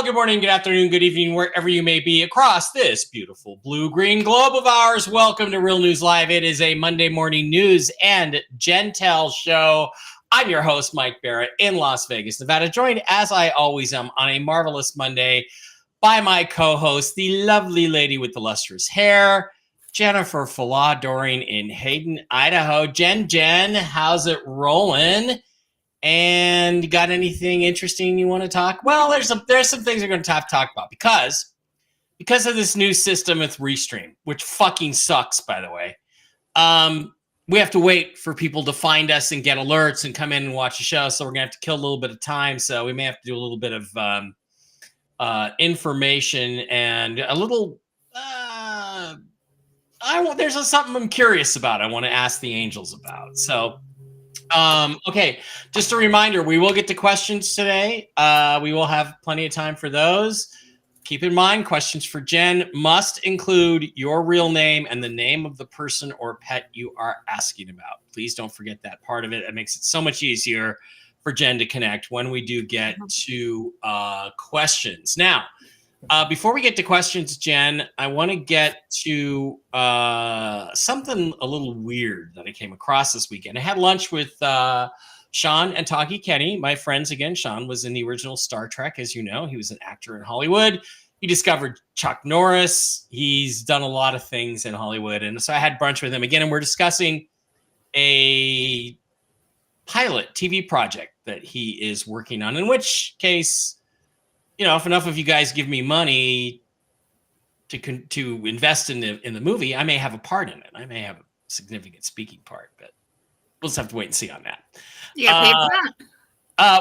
Good morning, good afternoon, good evening, wherever you may be across this beautiful blue-green globe of ours. Welcome to Real News Live. It is a Monday morning news and Jentel show. I'm your host, Mike Barrett, in Las Vegas, Nevada, joined, as I always am, on a marvelous Monday by my co-host, the lovely lady with the lustrous hair, Jennifer Falah-Doring in Hayden, Idaho. Jen, how's it rolling? And got anything interesting you want to talk? Well, there's some things we're going to talk about because of this new system with Restream, which fucking sucks, by the way. We have to wait for people to find us and get alerts and come in and watch the show. So we're going to have to kill a little bit of time. So we may have to do a little bit of information and a little. There's something I'm curious about. I want to ask the angels about. So. Okay, just a reminder, we will get to questions today. We will have plenty of time for those. Keep in mind, questions for Jen must include your real name and the name of the person or pet you are asking about. Please don't forget that part of it. It makes it so much easier for Jen to connect when we do get to questions. Now, before we get to questions, Jen, I want to get to something a little weird that I came across this weekend. I had lunch with Sean and Taki Kenny, my friends again. Sean was in the original Star Trek, as you know. He was an actor in Hollywood. He discovered Chuck Norris. He's done a lot of things in Hollywood. And so I had brunch with him again, and we're discussing a pilot TV project that he is working on, in which case, you know, if enough of you guys give me money to invest in the movie, I may have a part in it. I may have a significant speaking part, but we'll just have to wait and see on that. Yeah,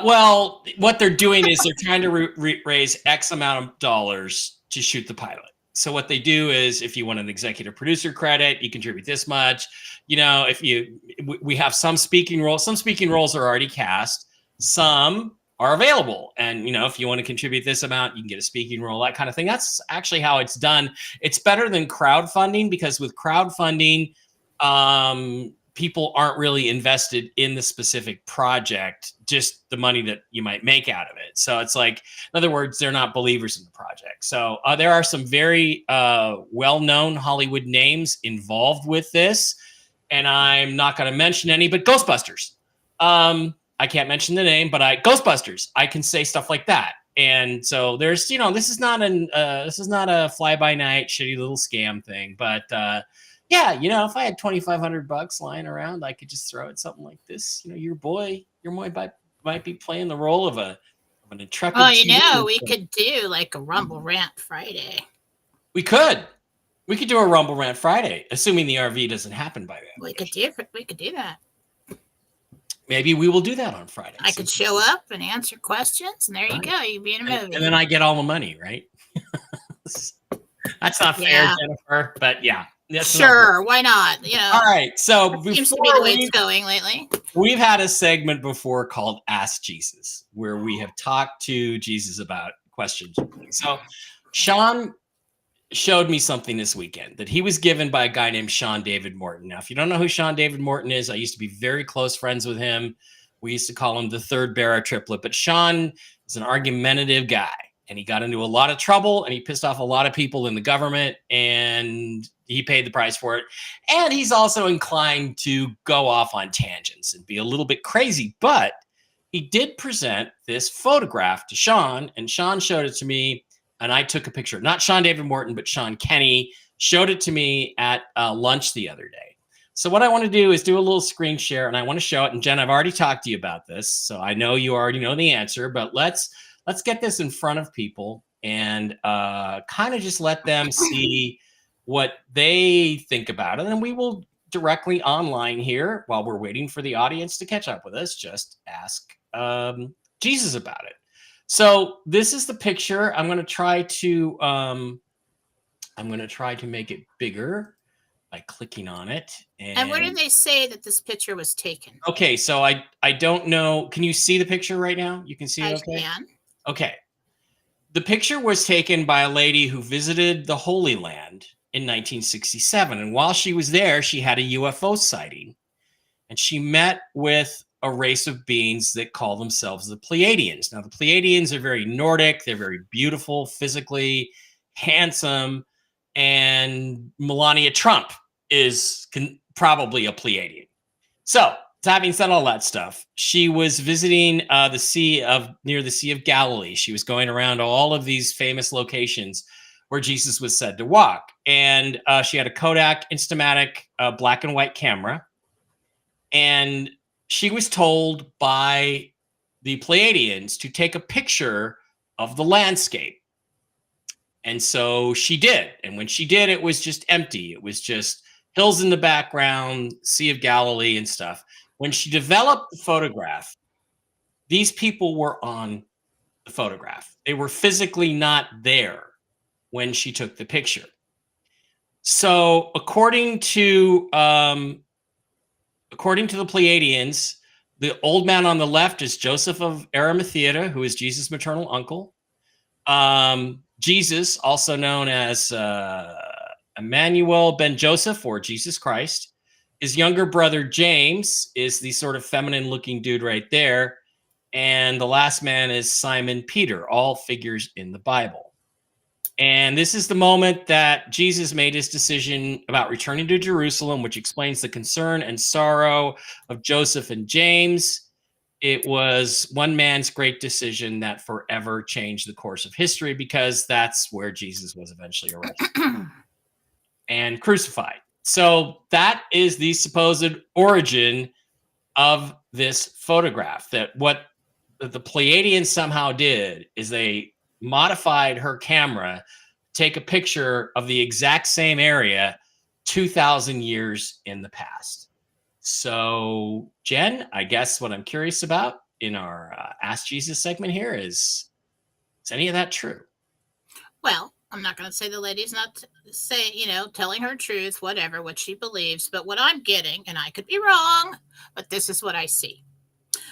well, what they're doing is they're trying to raise X amount of dollars to shoot the pilot. So what they do is, if you want an executive producer credit, you contribute this much. You know, we have some speaking roles. Some speaking roles are already cast. Some are available. And, you know, if you want to contribute this amount, you can get a speaking role, that kind of thing. That's actually how it's done. It's better than crowdfunding, because with crowdfunding, people aren't really invested in the specific project, just the money that you might make out of it. So it's like, in other words, they're not believers in the project. So there are some very well-known Hollywood names involved with this. And I'm not going to mention any, but Ghostbusters. I can't mention the name, but Ghostbusters, I can say stuff like that. And so there's, you know, this is not a fly-by-night shitty little scam thing, but yeah, you know, if I had $2,500 lying around, I could just throw at something like this. You know, your boy might be playing the role of an intrepid. Oh, you know, we could do like a Rumble Rant Friday. We could do a Rumble Rant Friday, assuming the RV doesn't happen by then. We could do that. Maybe we will do that on Friday. I could show up and answer questions, and there you go. You'd be in a movie. And then I get all the money, right? That's not fair, Jennifer, but yeah. Sure, why not? You know. All right, so seems to be the way it's going lately. We've had a segment before called Ask Jesus, where we have talked to Jesus about questions. So Sean showed me something this weekend that he was given by a guy named Sean David Morton. Now, if you don't know who Sean David Morton is, I used to be very close friends with him. We used to call him the third Barra triplet, but Sean is an argumentative guy, and he got into a lot of trouble, and he pissed off a lot of people in the government, and he paid the price for it. And he's also inclined to go off on tangents and be a little bit crazy, but he did present this photograph to Sean, and Sean showed it to me. And I took a picture, not Sean David Morton, but Sean Kenny showed it to me at lunch the other day. So what I want to do is do a little screen share, and I want to show it. And Jen, I've already talked to you about this, so I know you already know the answer, but let's get this in front of people and kind of just let them see what they think about it. And then we will directly online here, while we're waiting for the audience to catch up with us, just ask Jesus about it. So this is the picture. I'm going to try to make it bigger by clicking on it. And where did they say that this picture was taken? Okay, so I don't know. Can you see the picture right now? You can see it, I okay? can. Okay. The picture was taken by a lady who visited the Holy Land in 1967. And while she was there, she had a UFO sighting. And she met with a race of beings that call themselves the Pleiadians. Now, the Pleiadians are very Nordic. They're very beautiful, physically handsome. And Melania Trump is probably a Pleiadian. So, having said all that stuff, she was visiting near the Sea of Galilee. She was going around all of these famous locations where Jesus was said to walk. And she had a Kodak Instamatic black and white camera. And she was told by the Pleiadians to take a picture of the landscape. And so she did. And when she did, it was just empty. It was just hills in the background, Sea of Galilee and stuff. When she developed the photograph, these people were on the photograph. They were physically not there when she took the picture. So according to the Pleiadians, the old man on the left is Joseph of Arimathea, who is Jesus' maternal uncle. Jesus, also known as Emmanuel ben Joseph, or Jesus Christ. His younger brother, James, is the sort of feminine looking dude right there. And the last man is Simon Peter, all figures in the Bible. And this is the moment that Jesus made his decision about returning to Jerusalem, which explains the concern and sorrow of Joseph and James. It was one man's great decision that forever changed the course of history, because that's where Jesus was eventually arrested and crucified. So that is the supposed origin of this photograph. That what the Pleiadians somehow did is they modified her camera, take a picture of the exact same area 2,000 years in the past. So, Jen, I guess what I'm curious about in our Ask Jesus segment here is any of that true? Well, I'm not going to say the lady's not telling her truth, whatever, what she believes. But what I'm getting, and I could be wrong, but this is what I see.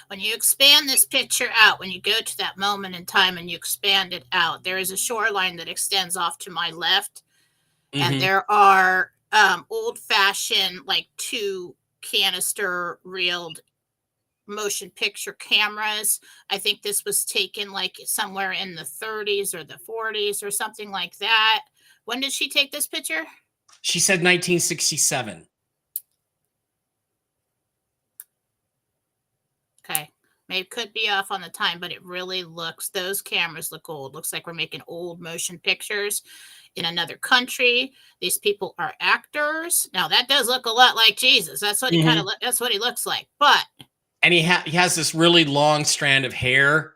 When you expand this picture out, when you go to that moment in time and you expand it out, there is a shoreline that extends off to my left. Mm-hmm. And there are old-fashioned, like 2 canister reeled motion picture cameras. I think this was taken like somewhere in the 30s or the 40s or something like that. When did she take this picture? She said 1967. Okay. Maybe it could be off on the time, but it really those cameras look old. Looks like we're making old motion pictures in another country. These people are actors. Now that does look a lot like Jesus. That's what that's what he looks like. But and he has this really long strand of hair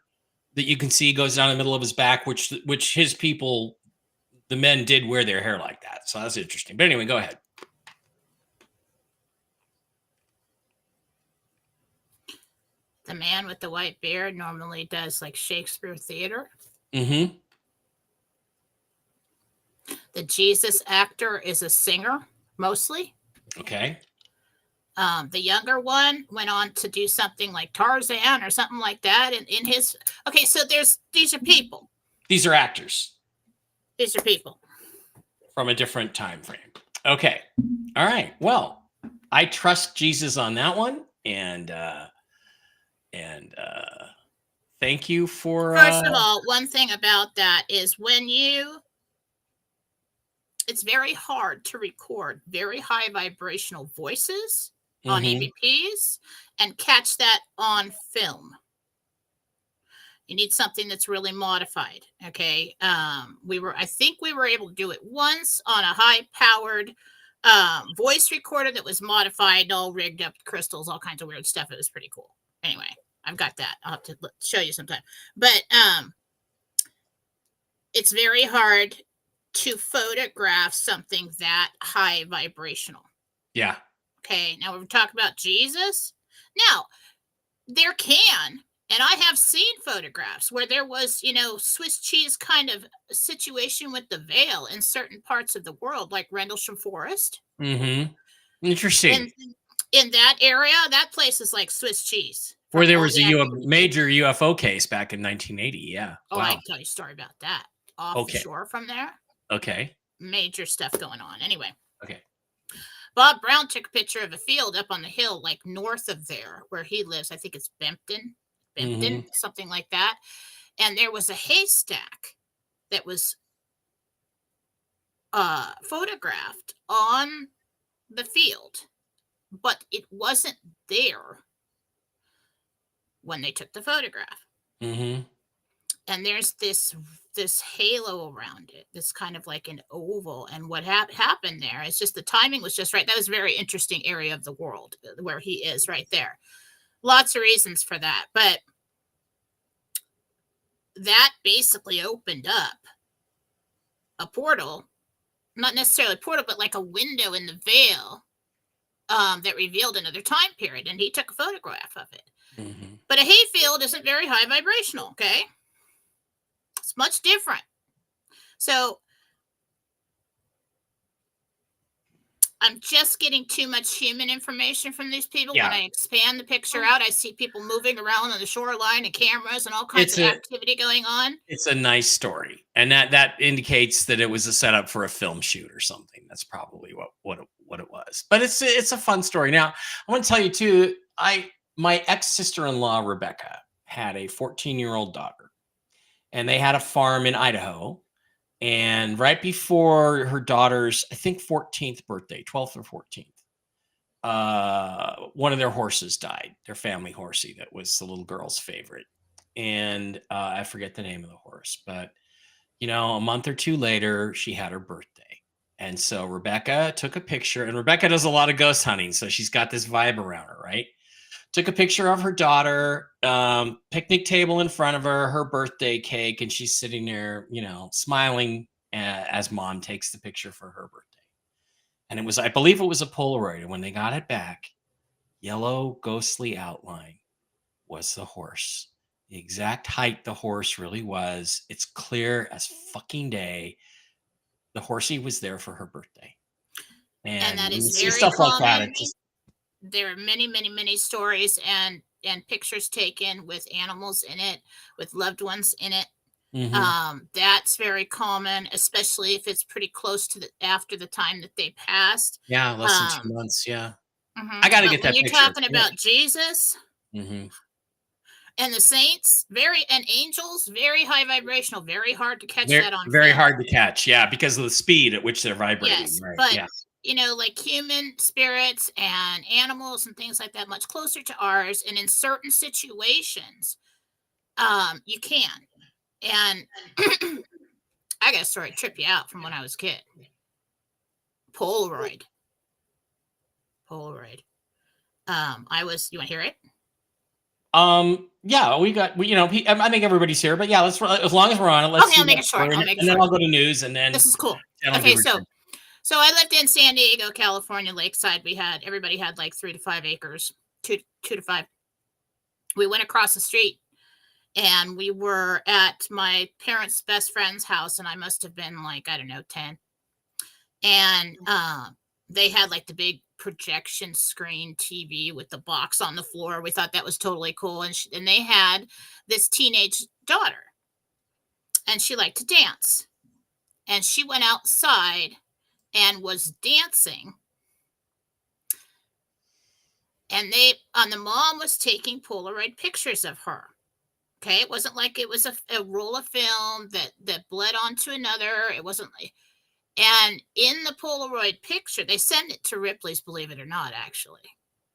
that you can see goes down the middle of his back, which his people, the men, did wear their hair like that. So that's interesting. But anyway, go ahead. The man with the white beard normally does like Shakespeare theater. Mm-hmm. The Jesus actor is a singer, mostly. Okay. The younger one went on to do something like Tarzan or something like that. In his so these are people. These are actors. These are people from a different time frame. Okay. All right. Well, I trust Jesus on that one, and thank you for. First of all, one thing about that is it's very hard to record very high vibrational voices on EVPs and catch that on film. You need something that's really modified. Okay. I think we were able to do it once on a high powered voice recorder that was modified, all rigged up, crystals, all kinds of weird stuff. It was pretty cool. Anyway, I've got that. I'll have to show you sometime. But it's very hard to photograph something that high vibrational. Yeah. Okay. Now we're talking about Jesus. Now, there can And I have seen photographs where there was, Swiss cheese kind of situation with the veil in certain parts of the world, like Rendlesham Forest. Mm-hmm. Interesting. In that area, that place is like Swiss cheese. Where From there all was the a major UFO case back in 1980. Yeah. Oh, I Wow. can tell you a story about that. Off the Okay. shore from there, Okay. major stuff going on. Anyway, Okay. Bob Brown took a picture of a field up on the hill, like north of there where he lives. I think it's Bempton, Mm-hmm. something like that. And there was a haystack that was photographed on the field, but it wasn't there when they took the photograph. Mm-hmm. And there's this halo around it, this kind of like an oval. And what happened there is just the timing was just right. That was a very interesting area of the world where he is right there. Lots of reasons for that, but that basically opened up a portal, not necessarily a portal, but like a window in the veil that revealed another time period. And he took a photograph of it. Mm-hmm. But a hayfield isn't very high vibrational, okay? It's much different. So I'm just getting too much human information from these people. Yeah. When I expand the picture out, I see people moving around on the shoreline and cameras and all kinds of activity going on. It's a nice story, and that indicates that it was a setup for a film shoot or something. That's probably what it was. But it's a fun story. Now, I want to tell you too. My ex-sister-in-law Rebecca had a 14-year-old daughter, and they had a farm in Idaho. And right before her daughter's, I think 14th birthday, 12th or 14th, one of their horses died. Their family horsey that was the little girl's favorite. And I forget the name of the horse, but a month or two later, she had her birthday. And so Rebecca took a picture, and Rebecca does a lot of ghost hunting. So she's got this vibe around her, right? Took a picture of her daughter, picnic table in front of her, her birthday cake, and she's sitting there, smiling as mom takes the picture for her birthday. And I believe it was a Polaroid. And when they got it back, yellow ghostly outline was the horse. The exact height the horse really was. It's clear as fucking day. The horsey was there for her birthday. And that is see very stuff common. like that. It's just, there are many, many, many stories and pictures taken with animals in it, with loved ones in it. mm-hmm. That's very common, especially if it's pretty close to after the time that they passed. Yeah, less than 2 months. Yeah. Mm-hmm. I got to get that when picture. You're talking about Jesus mm-hmm. and the saints, and angels, very high vibrational, very hard to catch that on very film. hard to catch. Yeah, because of the speed at which they're vibrating. Yes, right. but yeah. Like human spirits and animals and things like that, much closer to ours. And in certain situations, you can. And I got a story to trip you out from when I was a kid. Polaroid. You want to hear it? Yeah, I think everybody's here, but yeah, as long as we're on it, let's I'll make it short. Then I'll go to news, and then this is cool. Okay, so I lived in San Diego, California, Lakeside. Everybody had like 3 to 5 acres, 2 to 5. We went across the street and we were at my parents' best friend's house, and I must have been like, I don't know, 10. And they had like the big projection screen TV with the box on the floor. We thought that was totally cool. And they had this teenage daughter, and she liked to dance. And she went outside and was dancing. And the mom was taking Polaroid pictures of her. Okay, it wasn't like it was a roll of film that bled onto another. It wasn't like, and in the Polaroid picture, they send it to Ripley's, believe it or not, actually.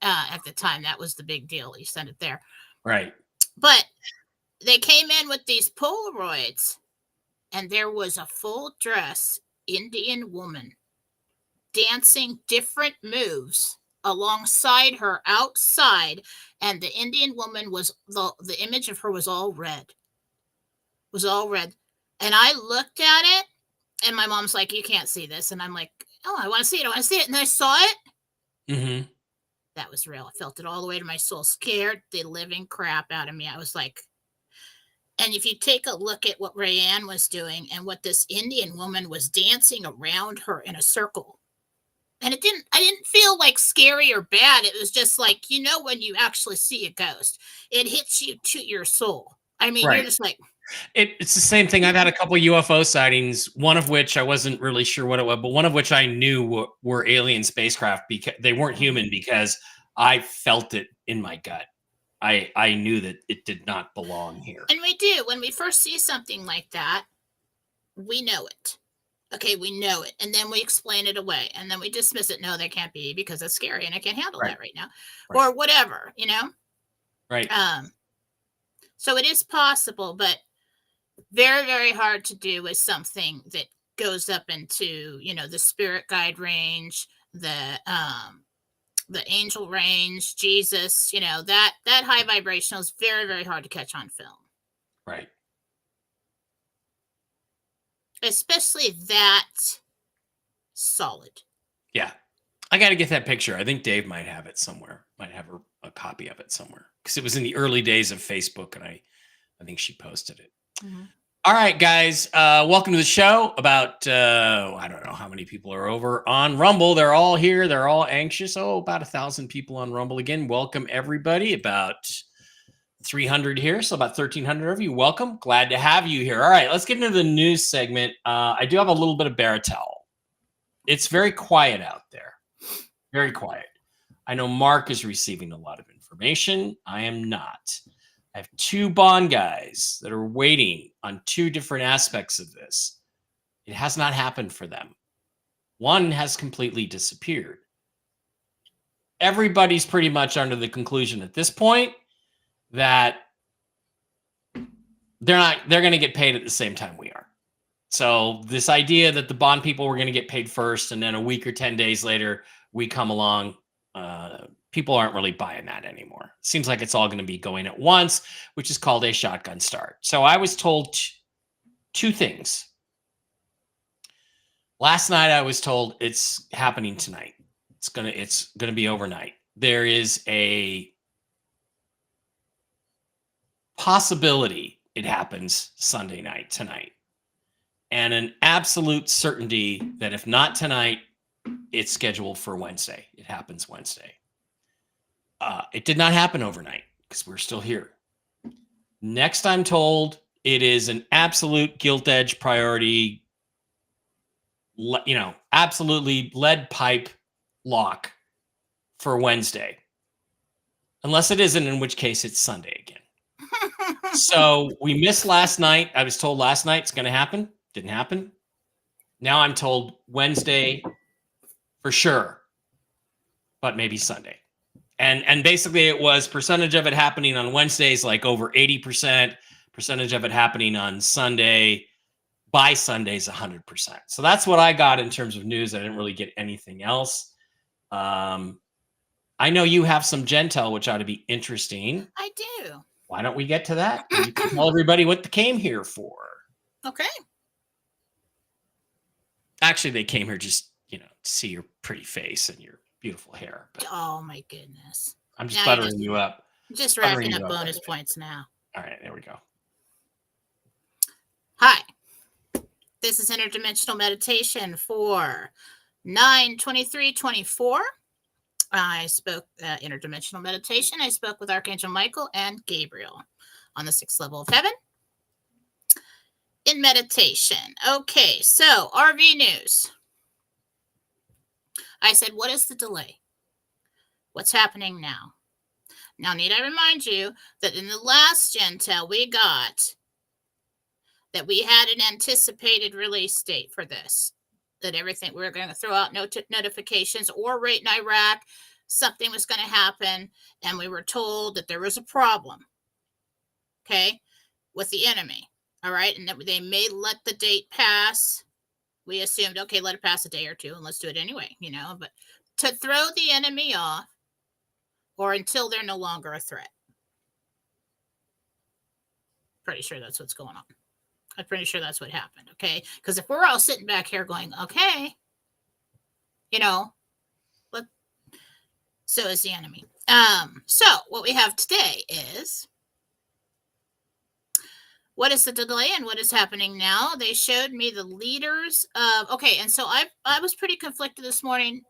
At the time, that was the big deal. You send it there. Right. But they came in with these Polaroids, and there was a full dress Indian woman dancing different moves alongside her outside, and the Indian woman was the image of her was all red. And I looked at it, and my mom's like, "You can't see this," and I'm like, "Oh, I want to see it. And I saw it. Mm-hmm. that was real. I felt it all the way to my soul. Scared the living crap out of me. I was like, and if you take a look at what Rayanne was doing and what this Indian woman was dancing around her in a circle, and I didn't feel like scary or bad. It was just like, when you actually see a ghost, it hits you to your soul. I mean, you're Right. just like, It's the same thing. I've had a couple UFO sightings, one of which I wasn't really sure what it was, but one of which I knew were alien spacecraft because they weren't human, because I felt it in my gut. I knew that it did not belong here. and we do. When we first see something like that, we know it. Okay, we know it. And then we explain it away. And then we dismiss it. No, that can't be because it's scary and I can't handle Right. that right now. Right. Or whatever, Right. So it is possible, but very, very hard to do with something that goes up into, the spirit guide range, the angel range, Jesus, that high vibrational is very, very hard to catch on film. Right. Especially that solid. Yeah. I got to get that picture. I think Dave might have it somewhere. Might have a copy of it somewhere, because it was in the early days of Facebook, and I think she posted it. Mm-hmm. All right, guys. Welcome to the show. About I don't know how many people are over on Rumble. They're all here. They're all anxious. Oh, about 1,000 people on Rumble again. Welcome everybody. About 300 here, so about 1,300 of you. Welcome. Glad to have you here. All right, let's get into the news segment. I do have a little bit of Baratel. It's very quiet out there. Very quiet. I know Mark is receiving a lot of information. I am not. I have two Bond guys that are waiting on two different aspects of this. It has not happened for them. One has completely disappeared. Everybody's pretty much under the conclusion at this point that they're going to get paid at the same time we are. So this idea that the Bond people were going to get paid first and then a week or 10 days later we come along, people aren't really buying that anymore. Seems like it's all going to be going at once, which is called a shotgun start. So I was told two things. Last night I was told it's happening tonight. It's gonna be overnight. There is a possibility it happens Sunday night tonight, and an absolute certainty that if not tonight, it's scheduled for Wednesday. It happens Wednesday. It did not happen overnight because we're still here. Next, I'm told it is an absolute gilt edge priority, absolutely lead pipe lock for Wednesday. Unless it isn't, in which case it's Sunday again. So we missed last night. I was told last night it's going to happen. Didn't happen. Now I'm told Wednesday for sure, but maybe Sunday. And basically it was percentage of it happening on Wednesdays, like over 80%, percentage of it happening on Sunday, by Sunday's 100%. So that's what I got in terms of news. I didn't really get anything else. I know you have some Jentel, which ought to be interesting. I do. Why don't we get to that? You can tell everybody what they came here for. Okay. Actually, they came here just, to see your pretty face and your beautiful hair. But oh my goodness. I'm just buttering you up. Just racking up bonus points now. All right, there we go. Hi. This is interdimensional meditation for 9/23/24. I spoke interdimensional meditation. I spoke with Archangel Michael and Gabriel on the 6th level of heaven in meditation. Okay, so RV news. I said, what is the delay? What's happening now? Now, need I remind you that in the last Jentel we got that we had an anticipated release date for this, that everything, we were going to throw out notifications, or right in Iraq, something was going to happen, and we were told that there was a problem, okay, with the enemy, all right, and that they may let the date pass. We assumed, okay, let it pass a day or two, and let's do it anyway, but to throw the enemy off, or until they're no longer a threat. Pretty sure that's what's going on. I'm pretty sure that's what happened, okay? Because if we're all sitting back here going, okay, So is the enemy. So what we have today is, what is the delay and what is happening now? They showed me the leaders of, okay, and so I was pretty conflicted this morning,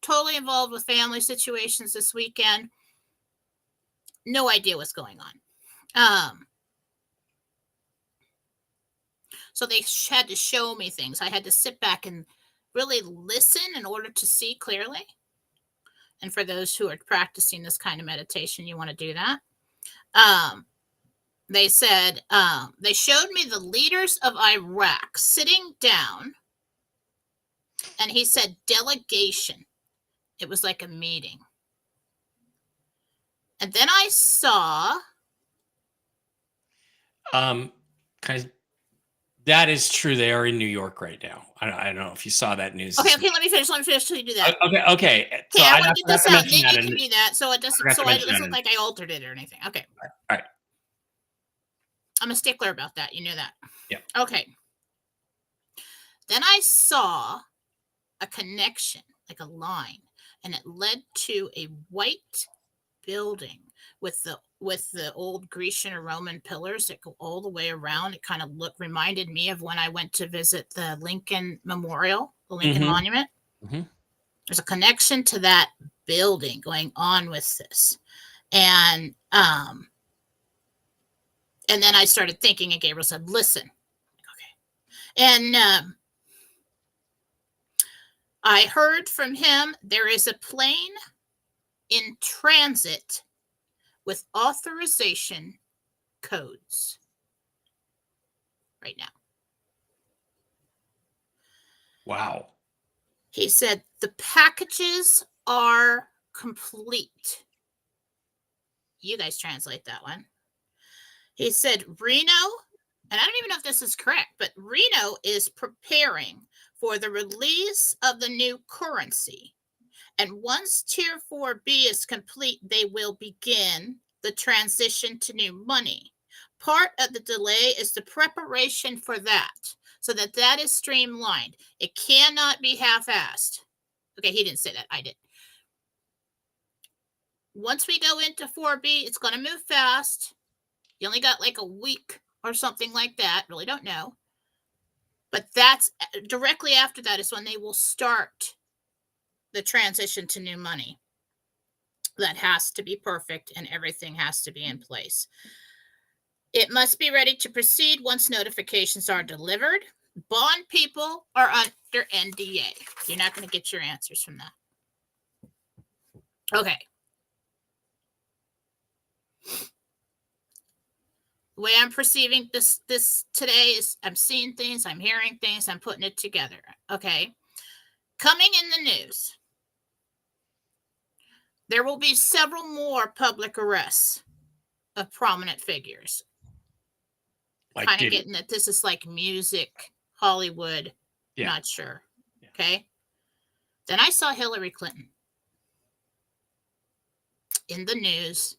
totally involved with family situations this weekend. No idea what's going on. So they had to show me things. I had to sit back and really listen in order to see clearly. And for those who are practicing this kind of meditation, you want to do that. They said, they showed me the leaders of Iraq sitting down, and he said delegation. It was like a meeting. And then I saw. That is true. They are in New York right now. I don't know if you saw that news. Okay, let me finish till you do that. Okay. So I want to get this out, and then you can do that, so it doesn't look like I altered it or anything. Okay. All right. I'm a stickler about that. You know that. Yeah. Okay. Then I saw a connection, like a line, and it led to a white building with the old Grecian or Roman pillars that go all the way around. It kind of reminded me of when I went to visit the Lincoln Memorial, the Lincoln Monument. Mm-hmm. There's a connection to that building going on with this. And then I started thinking, and Gabriel said, listen. Okay. And I heard from him, there is a plane in transit with authorization codes right now. Wow. He said the packages are complete. You guys translate that one. He said Reno, and I don't even know if this is correct, but Reno is preparing for the release of the new currency. And once Tier 4B is complete, they will begin the transition to new money. Part of the delay is the preparation for that, so that is streamlined. It cannot be half-assed. Okay, he didn't say that. I did. Once we go into 4B, it's going to move fast. You only got like a week or something like that. Really don't know. But that's directly after that is when they will start the transition to new money. That has to be perfect and everything has to be in place. It must be ready to proceed once notifications are delivered. Bond people are under NDA. You're not going to get your answers from that. Okay. The way I'm perceiving this today is I'm seeing things, I'm hearing things, I'm putting it together. Okay. Coming in the news, there will be several more public arrests of prominent figures. Like kind of getting that this is like music, Hollywood. Yeah. Not sure. Yeah. Okay. Then I saw Hillary Clinton in the news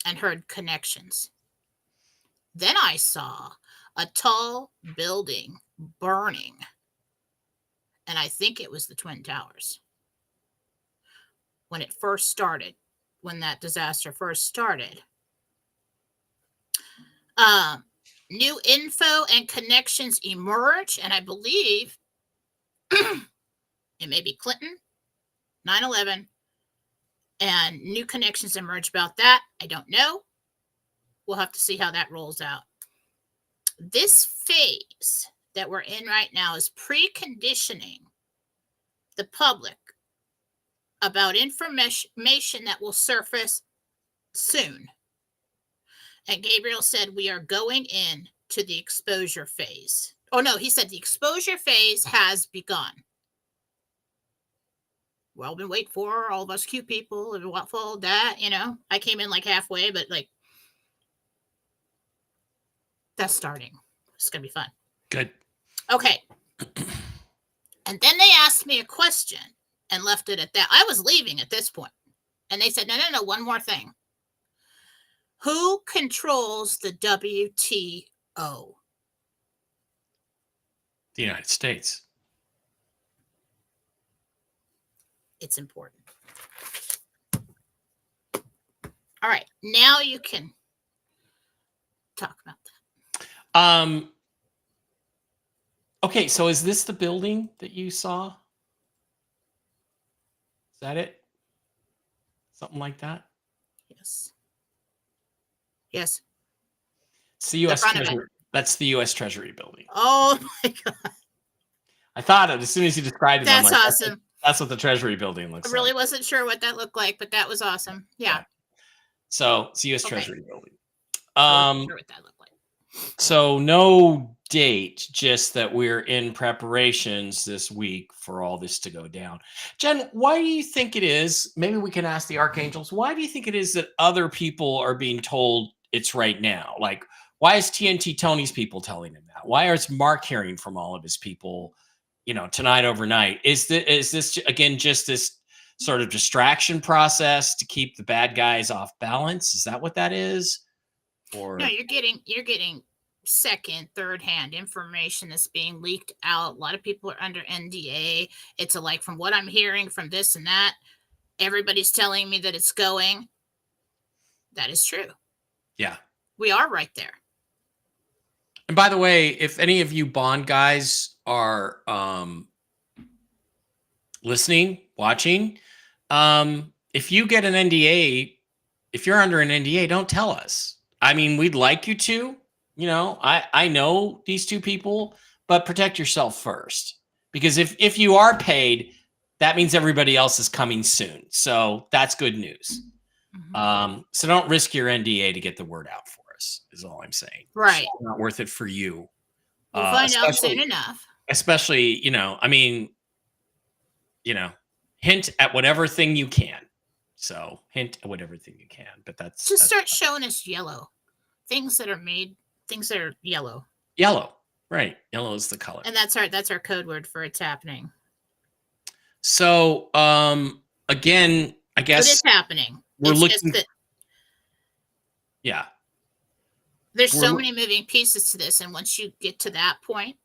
and heard connections. Then I saw a tall building burning. And I think it was the Twin Towers. When it first started, when that disaster first started. New info and connections emerge, and I believe it may be Clinton, 9/11, and new connections emerge about that. I don't know. We'll have to see how that rolls out. This phase that we're in right now is preconditioning the public about information that will surface soon. And Gabriel said we are going in to the exposure phase. Oh, no, he said the exposure phase has begun. Well, been waiting for all of us cute people and what followed that, you know. I came in like halfway, but like that's starting. It's going to be fun. Good. Okay. And then they asked me a question and left it at that. I was leaving at this point. And they said, no, one more thing. Who controls the WTO? The United States. It's important. All right. Now you can talk about that. Okay, so is this the building that you saw? Is that it? Something like that? Yes. Yes. It's the The U.S. front of it. Treasury. That's the U.S. Treasury building. Oh my God. I thought it as soon as you described it. I'm That's like, awesome. that's what the Treasury building I looks really like. wasn't sure what that looked like, but that was awesome. Yeah. So it's the U.S. Okay. Treasury building. I wasn't sure what that looked like. So no date, just that we're in preparations this week for all this to go down. Jen, why do you think it is? Maybe we can ask the archangels. Why do you think it is that other people are being told it's right now? Like, why is TNT Tony's people telling him that? Why is Mark hearing from all of his people, tonight overnight? Is this again just this sort of distraction process to keep the bad guys off balance? Is that what that is? Or No, you're getting second, third hand information that's being leaked out. A lot of people are under NDA. It's like from what I'm hearing from this and that, everybody's telling me that it's going. That is true. yeah. We are right there. And by the way, if any of you bond guys are listening, watching, if you get an NDA, if you're under an NDA, don't tell us. I mean, we'd like you to. I know these two people, but protect yourself first. Because if you are paid, that means everybody else is coming soon. So that's good news. So don't risk your NDA to get the word out for us, is all I'm saying. Right. It's not worth it for you. We'll find out soon enough. Especially, hint at whatever thing you can. So hint at whatever thing you can. But just start showing us yellow. Things that are yellow. Yellow. Right. Yellow is the color. And that's our code word for it's happening. So again, I guess it is happening. We're it's looking. Just that yeah. There's so many moving pieces to this, and once you get to that point,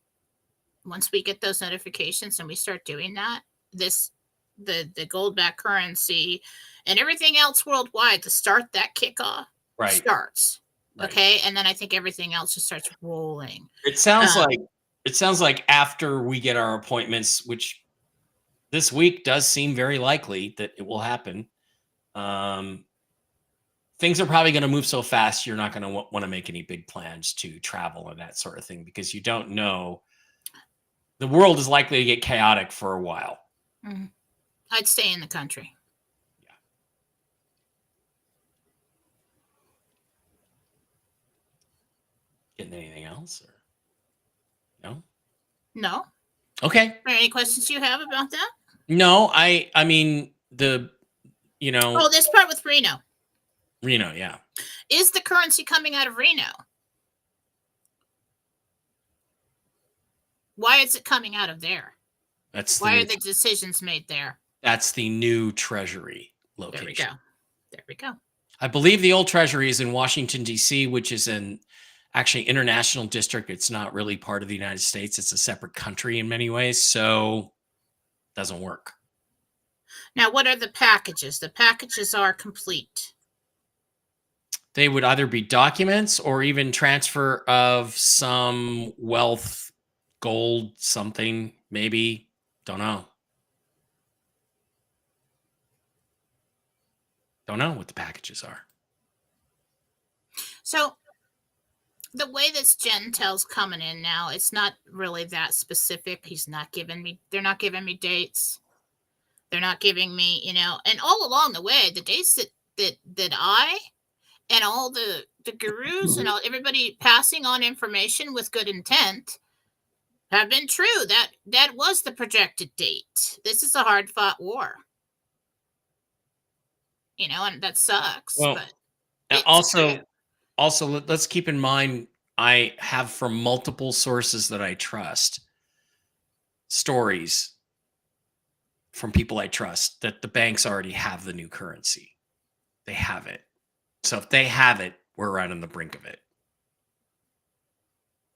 once we get those notifications and we start doing that, the gold back currency and everything else worldwide to start that kickoff starts. Right. Okay. And then I think everything else just starts rolling. It sounds like after we get our appointments, which this week does seem very likely that it will happen. Things are probably going to move so fast, you're not going to want to make any big plans to travel and that sort of thing, because you don't know. The world is likely to get chaotic for a while. Mm-hmm. I'd stay in the country. Yeah. Getting anything else? Or no? No. Okay. Are there any questions you have about that? No, I mean Oh, this part with Reno. Reno, yeah. Is the currency coming out of Reno? Why is it coming out of there? Why are the decisions made there? That's the new Treasury location. There we go. I believe the old Treasury is in Washington, D.C., which is an actually international district. It's not really part of the United States. It's a separate country in many ways, so it doesn't work. Now, what are the packages? The packages are complete. They would either be documents or even transfer of some wealth, gold, something, maybe. Don't know. Don't know what the packages are. So the way this Jentel's coming in now, it's not really that specific. They're not giving me dates. They're not giving me, and all along the way, the dates that I and all the gurus and everybody passing on information with good intent have been true. That was the projected date. This is a hard-fought war. And that sucks. Well, but also, let's keep in mind, I have from multiple sources that I trust stories from people I trust that the banks already have the new currency. They have it. So if they have it, we're right on the brink of it.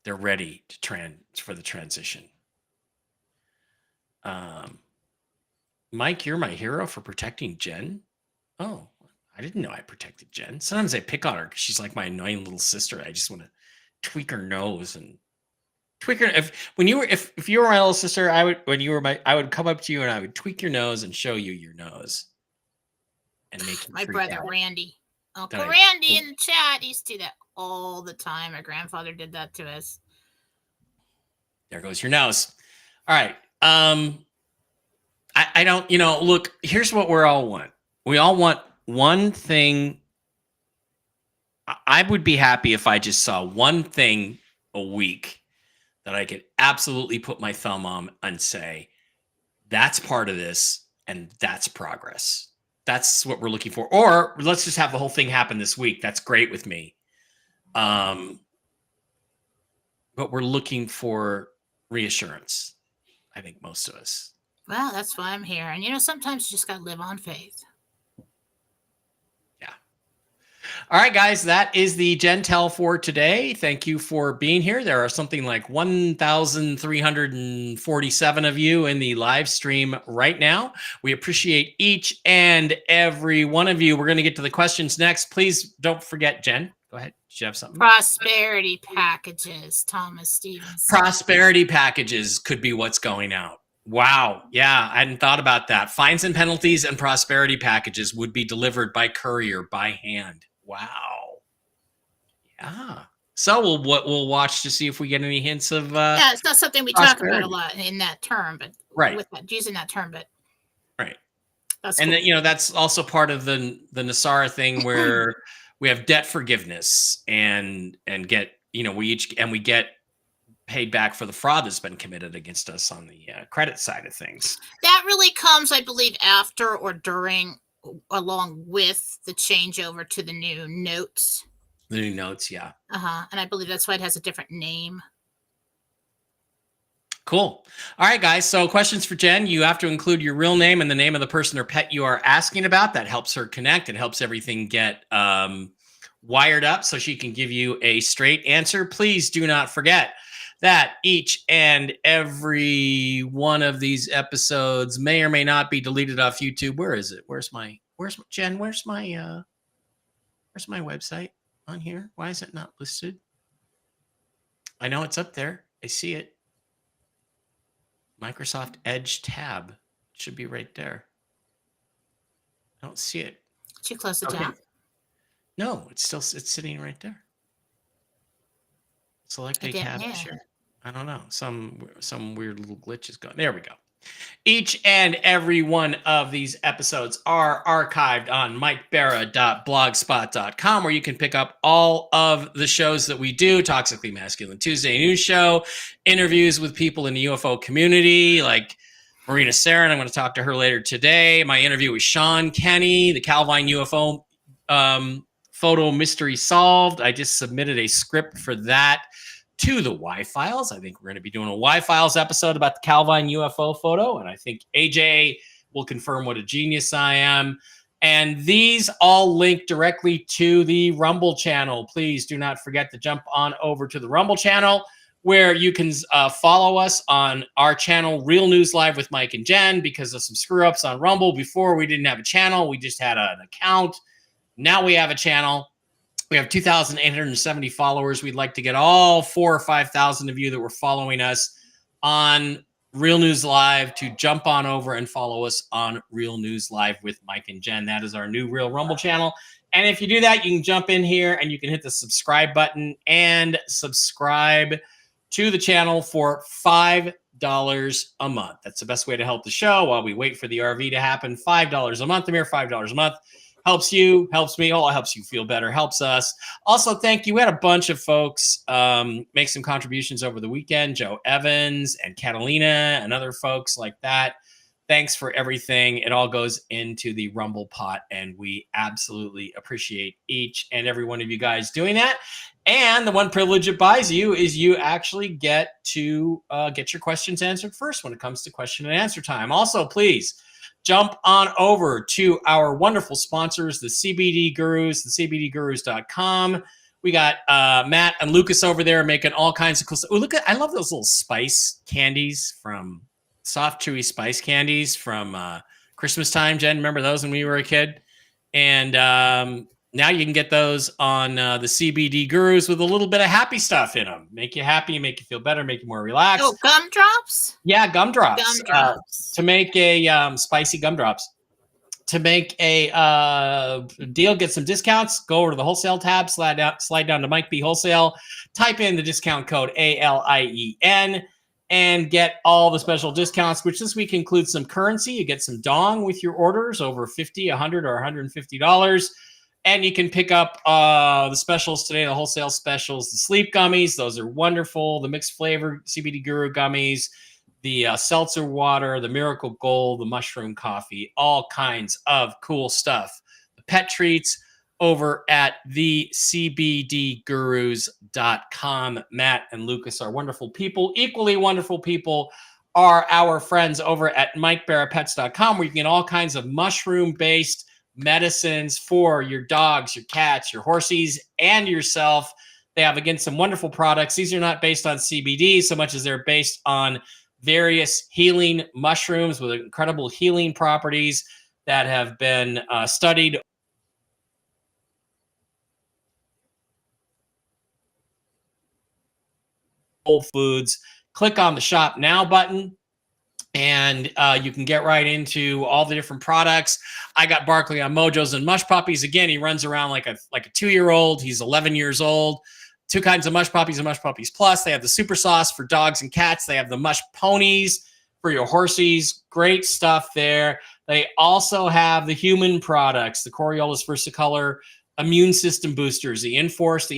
They're ready for the transition. Mike, you're my hero for protecting Jen. Oh, I didn't know I protected Jen. Sometimes I pick on her because she's like my annoying little sister. I just want to tweak her nose and tweak her. If you were my little sister, I would come up to you and I would tweak your nose and show you your nose and make you My freak brother out. Randy, Uncle Randy in the chat, he used to do that all the time. My grandfather did that to us. There goes your nose. All right. I don't, look, here's what we all want. We all want one thing. I would be happy if I just saw one thing a week that I could absolutely put my thumb on and say, that's part of this and that's progress. That's what we're looking for. Or let's just have the whole thing happen this week. That's great with me. But we're looking for reassurance, I think most of us. Well, that's why I'm here. And, sometimes you just got to live on faith. Yeah. All right, guys, that is the Jentel for today. Thank you for being here. There are something like 1,347 of you in the live stream right now. We appreciate each and every one of you. We're going to get to the questions next. Please don't forget, Jen. Go ahead. Did you have something? Prosperity packages, Thomas Stevens. Prosperity packages could be what's going out. Wow. Yeah, I hadn't thought about that. Fines and penalties and prosperity packages would be delivered by courier, by hand. Wow. Yeah. So we'll watch to see if we get any hints of. Yeah, it's not something we talk about a lot in that term, but right. Using that term, but right. That's and cool. then, that's also part of the Nasara thing where we have debt forgiveness and get we get paid back for the fraud that's been committed against us on the credit side of things. That really comes, I believe, after or during, along with the changeover to the new notes. The new notes, yeah. And I believe that's why it has a different name. Cool. All right, guys. So questions for Jen. You have to include your real name and the name of the person or pet you are asking about. That helps her connect and helps everything get wired up so she can give you a straight answer. Please do not forget that each and every one of these episodes may or may not be deleted off YouTube. Where is it? Where's my Jen? Where's my website on here? Why is it not listed? I know it's up there. I see it. Microsoft Edge tab should be right there. I don't see it. Did you close the tab? No, it's sitting right there. Select a tab. Sure. I don't know. Some weird little glitch is going. There we go. Each and every one of these episodes are archived on mikebera.blogspot.com, where you can pick up all of the shows that we do. Toxically Masculine Tuesday news show, interviews with people in the UFO community like Marina Sarin. I'm going to talk to her later today. My interview with Sean Kenny, the Calvine UFO photo mystery solved. I just submitted a script for that to the Y-Files. I think we're going to be doing a Y-Files episode about the Calvine UFO photo, and I think AJ will confirm what a genius I am. And these all link directly to the Rumble channel. Please do not forget to jump on over to the Rumble channel, where you can follow us on our channel, Real News Live with Mike and Jen. Because of some screw-ups on Rumble, before we didn't have a channel. We just had an account. Now we have a channel. We have 2,870 followers. We'd like to get all 4,000 or 5,000 of you that were following us on Real News Live to jump on over and follow us on Real News Live with Mike and Jen. That is our new Real Rumble channel. And if you do that, you can jump in here and you can hit the subscribe button and subscribe to the channel for $5 a month. That's the best way to help the show while we wait for the RV to happen. $5 a month, Amir, $5 a month. Helps you, helps me. Oh, it helps you feel better, helps us. Also, thank you. We had a bunch of folks make some contributions over the weekend. Joe Evans and Catalina and other folks like that. Thanks for everything. It all goes into the Rumble pot, and we absolutely appreciate each and every one of you guys doing that. And the one privilege it buys you is you actually get to get your questions answered first when it comes to question and answer time. Also, please jump on over to our wonderful sponsors, the CBD Gurus, thecbdgurus.com. We got Matt and Lucas over there making all kinds of cool stuff. Oh, look I love those little spice candies from soft, chewy spice candies from Christmas time. Jen, remember those when we were a kid? And now you can get those on the CBD Gurus with a little bit of happy stuff in them. Make you happy, make you feel better, make you more relaxed. Oh, gumdrops? Yeah, gumdrops. Gumdrops. To make a spicy gumdrops. To make a deal, get some discounts, go over to the wholesale tab, slide down to Mike B Wholesale, type in the discount code ALIEN, and get all the special discounts, which this week includes some currency. You get some dong with your orders over $50, $100, or $150. And you can pick up the specials today, the wholesale specials, the sleep gummies. Those are wonderful. The mixed flavor CBD Guru gummies, the seltzer water, the Miracle Gold, the mushroom coffee, all kinds of cool stuff. The pet treats over at thecbdgurus.com. Matt and Lucas are wonderful people. Equally wonderful people are our friends over at MikeBarraPets.com, where you can get all kinds of mushroom-based medicines for your dogs, your cats, your horsies, and yourself. They have, again, some wonderful products. These are not based on CBD so much as they're based on various healing mushrooms with incredible healing properties that have been studied. Whole Foods. Click on the Shop Now button, and you can get right into all the different products. I got Barkley on Mojos and Mush Puppies. Again, he runs around like a 2-year-old. He's 11 years old. 2 kinds of Mush Puppies and Mush Puppies Plus. They have the super sauce for dogs and cats. They have the Mush Ponies for your horsies. Great stuff there. They also have the human products, the Coriolis Versicolor immune system boosters, the Enforce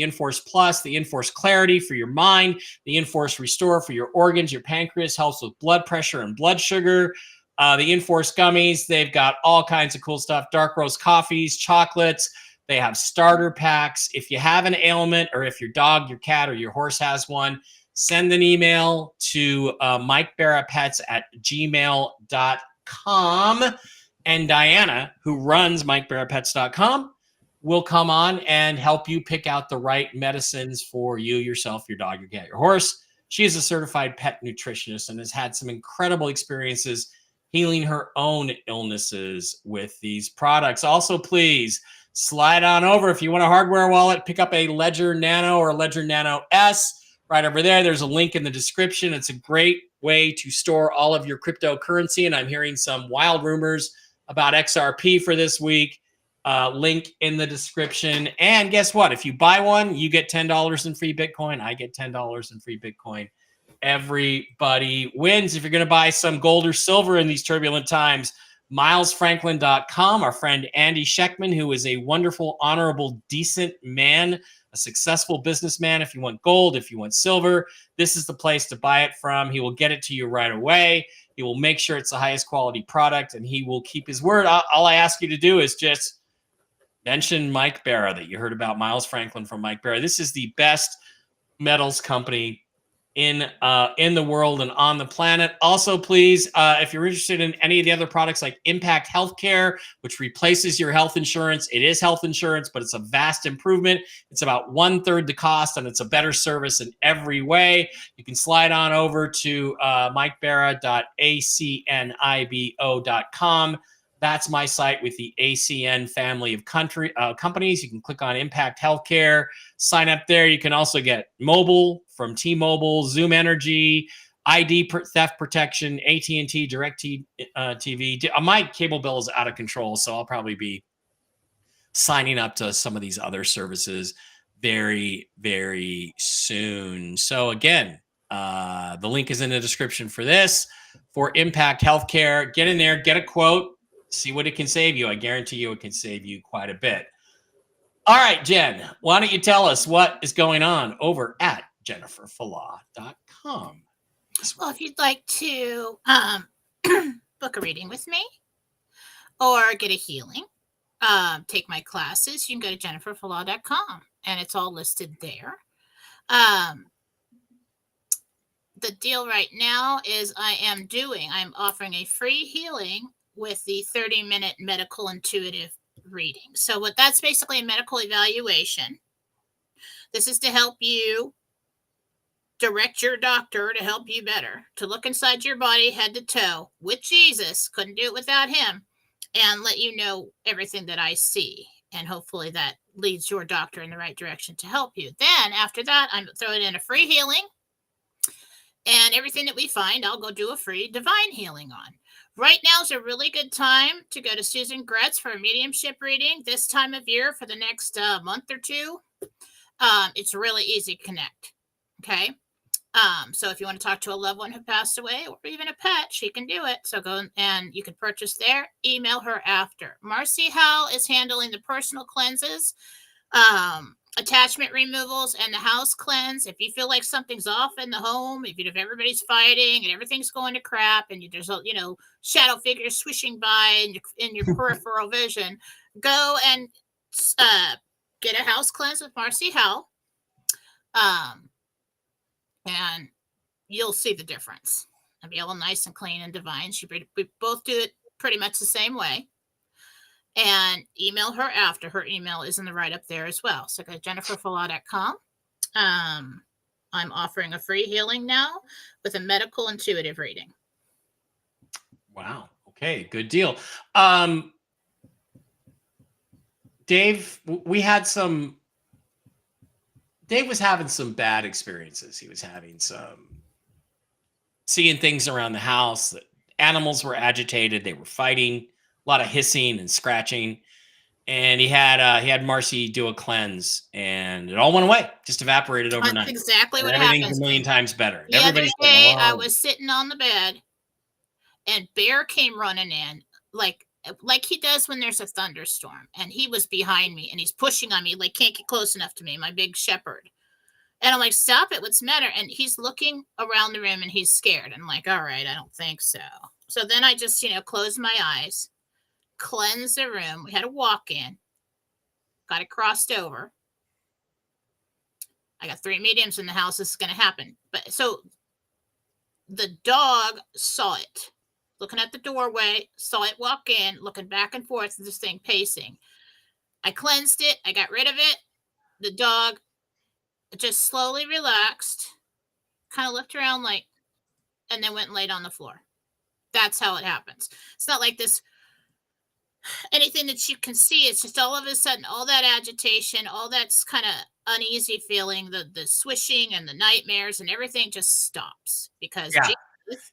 Plus, the Enforce Clarity for your mind, the Enforce Restore for your organs, your pancreas, helps with blood pressure and blood sugar. The Enforce gummies, they've got all kinds of cool stuff, dark roast coffees, chocolates. They have starter packs. If you have an ailment, or if your dog, your cat, or your horse has one, send an email to MikeBarraPets@gmail.com. And Diana, who runs MikeBarraPets.com, will come on and help you pick out the right medicines for you, yourself, your dog, your cat, your horse. She is a certified pet nutritionist and has had some incredible experiences healing her own illnesses with these products. Also, please slide on over. If you want a hardware wallet, pick up a Ledger Nano or Ledger Nano S right over there. There's a link in the description. It's a great way to store all of your cryptocurrency. And I'm hearing some wild rumors about XRP for this week. Link in the description. And guess what? If you buy one, you get $10 in free Bitcoin. I get $10 in free Bitcoin. Everybody wins. If you're going to buy some gold or silver in these turbulent times, milesfranklin.com. Our friend Andy Scheckman, who is a wonderful, honorable, decent man, a successful businessman. If you want gold, if you want silver, this is the place to buy it from. He will get it to you right away. He will make sure it's the highest quality product, and he will keep his word. All I ask you to do is just mention Mike Barra, that you heard about Miles Franklin from Mike Barra. This is the best metals company in the world and on the planet. Also, please, if you're interested in any of the other products like Impact Healthcare, which replaces your health insurance, it is health insurance, but it's a vast improvement. It's about 1/3 the cost, and it's a better service in every way. You can slide on over to MikeBarra.acnibo.com. That's my site with the ACN family of companies. You can click on Impact Healthcare, sign up there. You can also get mobile from T-Mobile, Zoom Energy, ID theft protection, AT&T, DirecTV. My cable bill is out of control, so I'll probably be signing up to some of these other services very, very soon. So again, the link is in the description for this, for Impact Healthcare. Get in there, get a quote. See what it can save you. I guarantee you it can save you quite a bit. All right, Jen, why don't you tell us what is going on over at jenniferfalah.com? Well, if you'd like to book a reading with me or get a healing, take my classes, you can go to jenniferfalah.com, and it's all listed there. The deal right now is I'm offering a free healing with the 30-minute medical intuitive reading. So what that's basically a medical evaluation. This is to help you direct your doctor to help you better, to look inside your body head to toe with Jesus. Couldn't do it without him. and let you know everything that I see. And hopefully that leads your doctor in the right direction to help you. Then after that, I'm throwing in a free healing. And everything that we find, I'll go do a free divine healing on. Right now is a really good time to go to Susan Gretz for a mediumship reading this time of year for the next month or two. It's really easy to connect. Okay. So if you want to talk to a loved one who passed away or even a pet, she can do it. So go and you can purchase there. Email her after. Marcy Howell is handling the personal cleanses, attachment removals, and the house cleanse. If you feel like something's off in the home, if everybody's fighting and everything's going to crap, and there's a shadow figures swishing by in your peripheral vision, go and get a house cleanse with Marcy Howell. And you'll see the difference. It'll be all nice and clean and divine. We both do it pretty much the same way. And email her after. Her email is in the write-up there as well. So go to jenniferfallah.com. I'm offering a free healing now with a medical intuitive reading. Wow. Okay, good deal. Dave, Dave was having some bad experiences. He was having seeing things around the house. That animals were agitated. They were fighting. A lot of hissing and scratching. And he had Marcy do a cleanse, and it all went away. Just evaporated overnight. That's exactly what Everything's happens. a million times better. The other day, I was sitting on the bed, and Bear came running in like he does when there's a thunderstorm, and he was behind me, and he's pushing on me, like can't get close enough to me, my big shepherd. And I'm like, stop it, what's the matter? And he's looking around the room, and he's scared. I'm like, all right, I don't think so. So then I just, closed my eyes, cleansed the room. We had a walk-in, got it crossed over. I got 3 mediums in the house. This is going to happen. But so the dog saw it. Looking at the doorway, saw it walk in, looking back and forth, this thing pacing. I cleansed it. I got rid of it. The dog just slowly relaxed, kind of looked around and then went and laid on the floor. That's how it happens. It's not like this, anything that you can see. It's just all of a sudden, all that agitation, all that's kind of uneasy feeling, the swishing and the nightmares and everything just stops because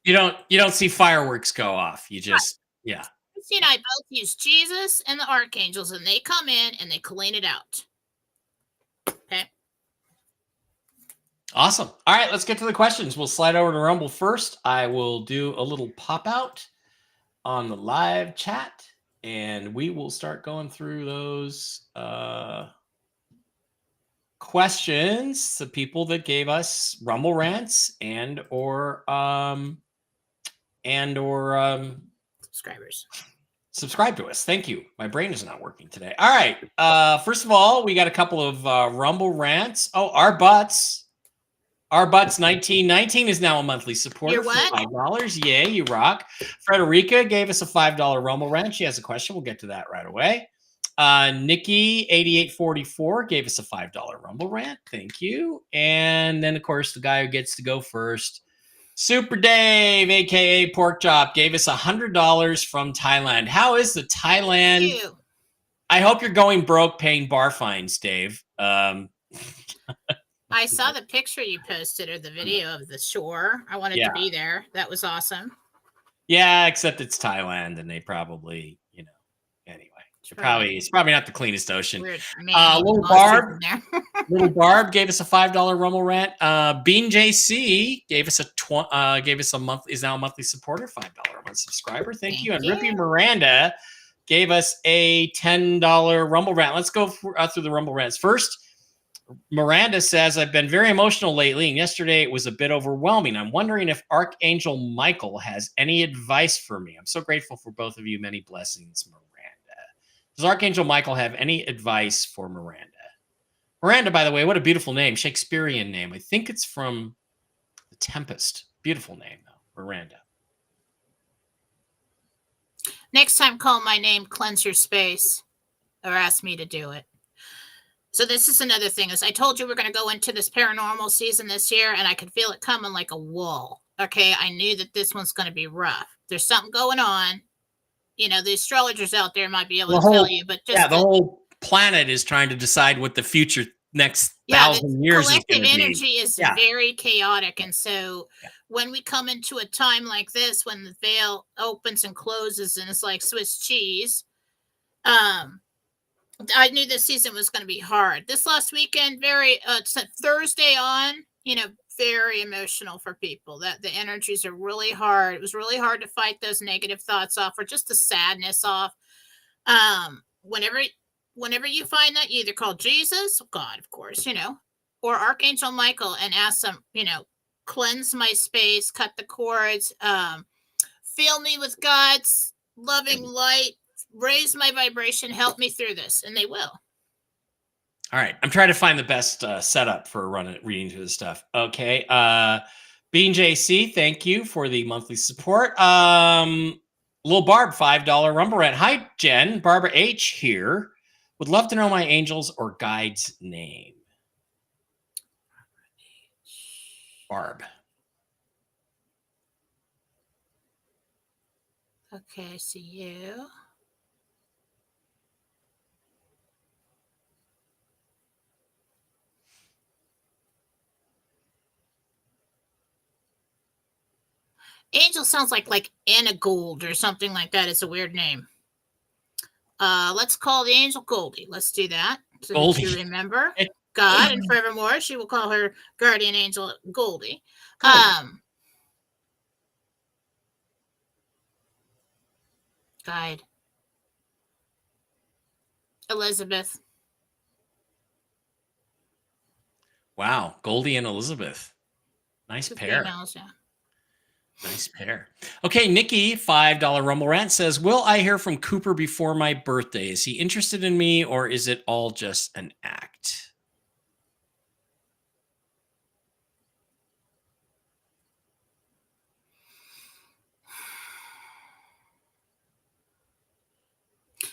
you don't see fireworks go off. You just, Christy and I both use Jesus and the archangels, and they come in and they clean it out. Okay. Awesome. All right, let's get to the questions. We'll slide over to Rumble first. I will do a little pop out on the live chat, and we will start going through those questions, the people that gave us Rumble rants and or subscribe to us. Thank you. My brain is not working today. All right. First of all, we got a couple of Rumble rants. Oh, our butts 1919 is now a monthly supporter for $5. Yay, you rock. Frederica gave us a $5 Rumble rant. She has a question. We'll get to that right away. Nikki 8844 gave us a $5 Rumble rant. Thank you. And then, of course, the guy who gets to go first, Super Dave, aka Pork Chop, gave us $100 from Thailand. How is the Thailand? Thank you. I hope you're going broke paying bar fines, Dave. I saw the picture you posted or the video of the shore. I wanted to be there. That was awesome. Yeah, except it's Thailand, and they probably, anyway. It's probably not the cleanest ocean. Little Barb gave us a $5 Rumble rant. Bean JC gave us is now a monthly supporter, $5 a month subscriber. Thank you. And Rippy Miranda gave us a $10 Rumble rant. Let's go through the Rumble rants first. Miranda says, I've been very emotional lately, and yesterday it was a bit overwhelming. I'm wondering if Archangel Michael has any advice for me. I'm so grateful for both of you. Many blessings, Miranda. Does Archangel Michael have any advice for Miranda? Miranda, by the way, what a beautiful name. Shakespearean name. I think it's from The Tempest. Beautiful name, though. Miranda. Next time, call my name, cleanse your space, or ask me to do it. So this is another thing. As I told you, we're going to go into this paranormal season this year, and I could feel it coming like a wall. Okay, I knew that this one's going to be rough. There's something going on. the astrologers out there might be able The to tell whole you, but yeah, just the whole planet is trying to decide what the future next the 1,000 years is collective going to be. energy is Yeah. very chaotic. And so Yeah. when we come into a time like this, when the veil opens and closes and it's like Swiss cheese, I knew this season was going to be hard. This last weekend, Thursday on, very emotional for people. That the energies are really hard. It was really hard to fight those negative thoughts off, or just the sadness off. Whenever you find that, you either call Jesus, God, of course, or Archangel Michael, and ask them, cleanse my space, cut the cords, fill me with God's loving light, raise my vibration, help me through this, and they will. All right, I'm trying to find the best setup for reading through this stuff. Okay, Bean JC, thank you for the monthly support. Lil Barb, $5 Rumble Rant. Hi, Jen. Barbara H here. Would love to know my angel's or guide's name. Barb. Okay, I see you. Angel sounds like Anna Gold or something like that. It's a weird name. Let's call the angel Goldie. Let's do that. So Goldie. that you remember God, and forevermore she will call her guardian angel Goldie. Guide. Elizabeth. Wow, Goldie and Elizabeth. Nice pair. Females, yeah. Nice pair. Okay, Nikki, $5 Rumble Rant says, will I hear from Cooper before my birthday? Is he interested in me, or is it all just an act?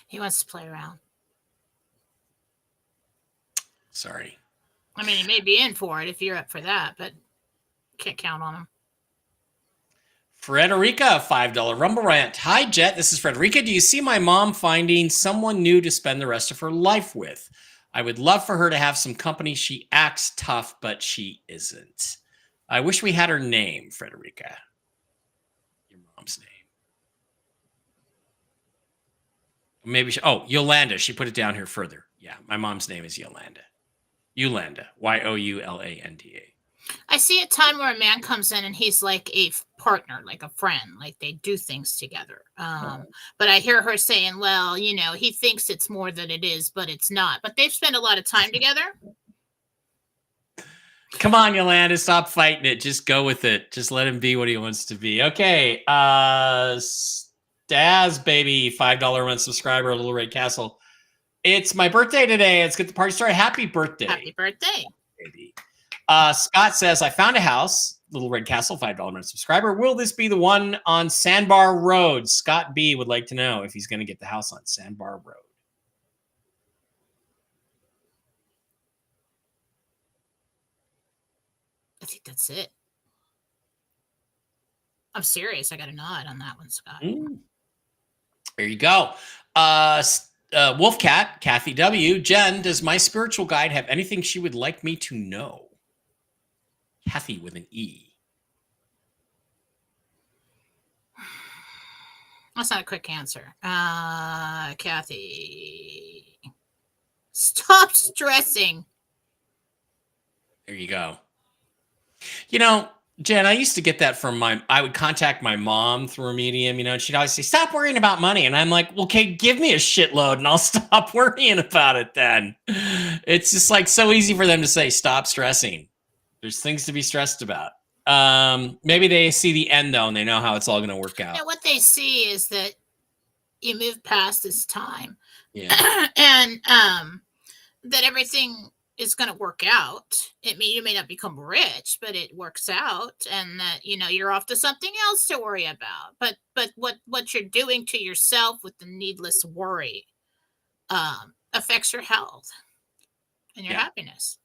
He wants to play around. Sorry. I mean, he may be in for it if you're up for that, but can't count on him. Frederica, $5 Rumble Rant. Hi, Jet. This is Frederica. Do you see my mom finding someone new to spend the rest of her life with? I would love for her to have some company. She acts tough, but she isn't. I wish we had her name, Frederica. Your mom's name. Maybe Yolanda. She put it down here further. Yeah, my mom's name is Yolanda. Yolanda. Youlanda. I see a time where a man comes in and he's like a partner, like a friend, like they do things together. But I hear her saying, well, he thinks it's more than it is, but it's not. But they've spent a lot of time together. Come on, Yolanda, stop fighting it. Just go with it. Just let him be what he wants to be. Okay. Daz, baby, $5 a month subscriber, Little Red Castle. It's my birthday today. Let's get the party started. Happy birthday. Happy birthday. Baby. Scott says, I found a house, Little Red Castle, $5 a month subscriber. Will this be the one on Sandbar Road? Scott B would like to know if he's going to get the house on Sandbar Road. I think that's it. I'm serious. I got a nod on that one, Scott. There you go. Wolfcat, Kathy W. Jen, does my spiritual guide have anything she would like me to know? Kathy with an E. That's not a quick answer. Kathy. Stop stressing. There you go. Jen, I used to get that from I would contact my mom through a medium, and she'd always say, stop worrying about money. And I'm like, okay, give me a shitload and I'll stop worrying about it then. It's just like so easy for them to say, stop stressing. There's things to be stressed about. Maybe they see the end though, and they know how it's all going to work out. Now, what they see is that you move past this time, yeah, and that everything is going to work out. You may not become rich, but it works out, and that you're off to something else to worry about. But what you're doing to yourself with the needless worry affects your health and your happiness.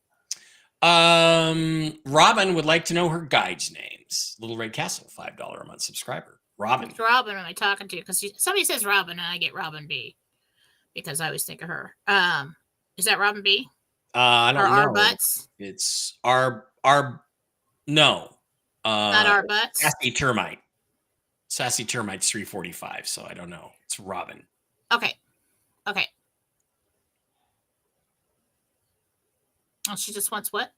Robin would like to know her guides' names. Little Red Castle, $5 a month subscriber. Robin. Which Robin am I talking to? Because somebody says Robin, and I get Robin B. Because I always think of her. Is that Robin B? I don't know. Our butts? It's our no. Not our butts? Sassy Termite. Sassy Termite's 345, so I don't know. It's Robin. Okay. Oh, she just wants what?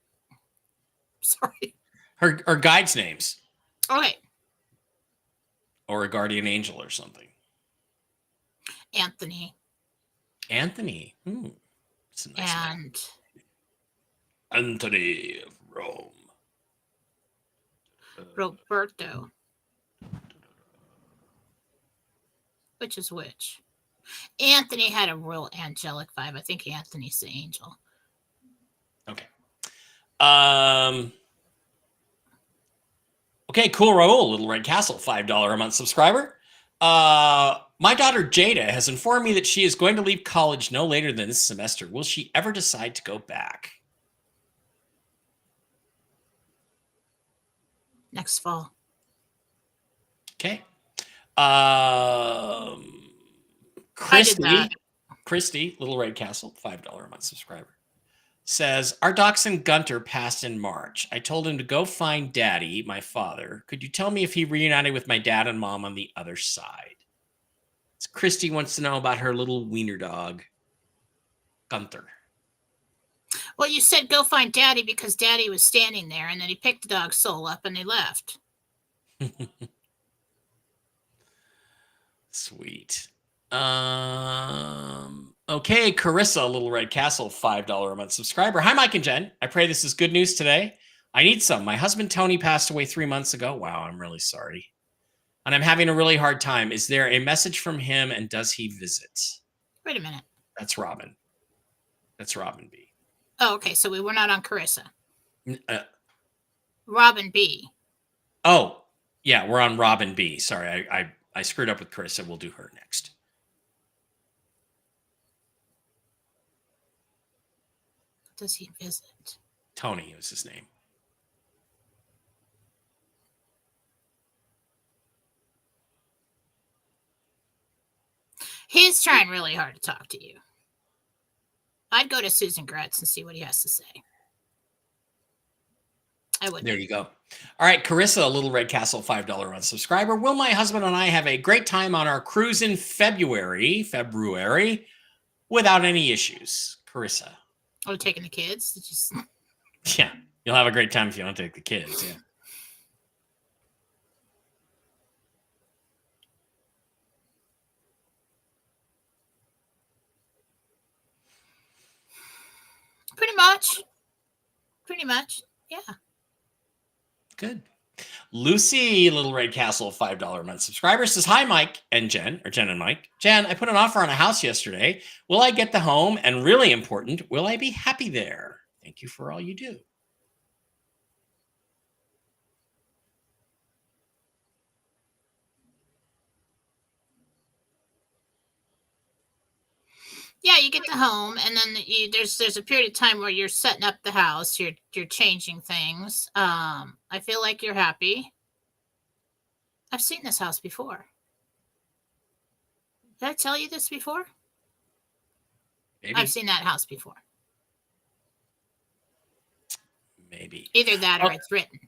Sorry. Her guide's names. Okay. Or a guardian angel or something. Anthony. Ooh, it's a nice name. Anthony of Rome. Roberto. Which is which? Anthony had a real angelic vibe. I think Anthony's the angel. Okay. Okay, cool Raul, Little Red Castle, $5 a month subscriber. My daughter Jada has informed me that she is going to leave college no later than this semester. Will she ever decide to go back? Next fall. Okay. Christy, Little Red Castle, $5 a month subscriber, says, our dachshund Gunter passed in March. I told him to go find Daddy, my father. Could you tell me if he reunited with my dad and mom on the other side? Christy wants to know about her little wiener dog, Gunter. Well, you said go find Daddy because Daddy was standing there, and then he picked the dog's soul up and they left. Sweet. Okay, Carissa, Little Red Castle, $5 a month subscriber. Hi, Mike and Jen. I pray this is good news today. I need some. My husband Tony passed away 3 months ago. Wow, I'm really sorry. And I'm having a really hard time. Is there a message from him, and does he visit? Wait a minute. That's Robin. That's Robin B. Oh, okay. So we were not on Carissa. Robin B. Oh, yeah, we're on Robin B. Sorry, I screwed up with Carissa. We'll do her next. Does he visit? Tony was his name. He's trying really hard to talk to you. I'd go to Susan Gretz and see what he has to say. I would. There you go. All right, Carissa, Little Red Castle, $5 a month subscriber. Will my husband and I have a great time on our cruise in February, without any issues? Carissa. Oh, taking the kids? Yeah, you'll have a great time if you don't take the kids. Yeah. Pretty much. Yeah. Good. Lucy, Little Red Castle, $5 a month subscriber, says, hi, Mike and Jen, or Jen and Mike. Jen, I put an offer on a house yesterday. Will I get the home? And really important, will I be happy there? Thank you for all you do. Yeah, you get the home, and then there's a period of time where you're setting up the house. You're changing things. I feel like you're happy. I've seen this house before. Did I tell you this before? Maybe. I've seen that house before. Maybe. Either that or it's written.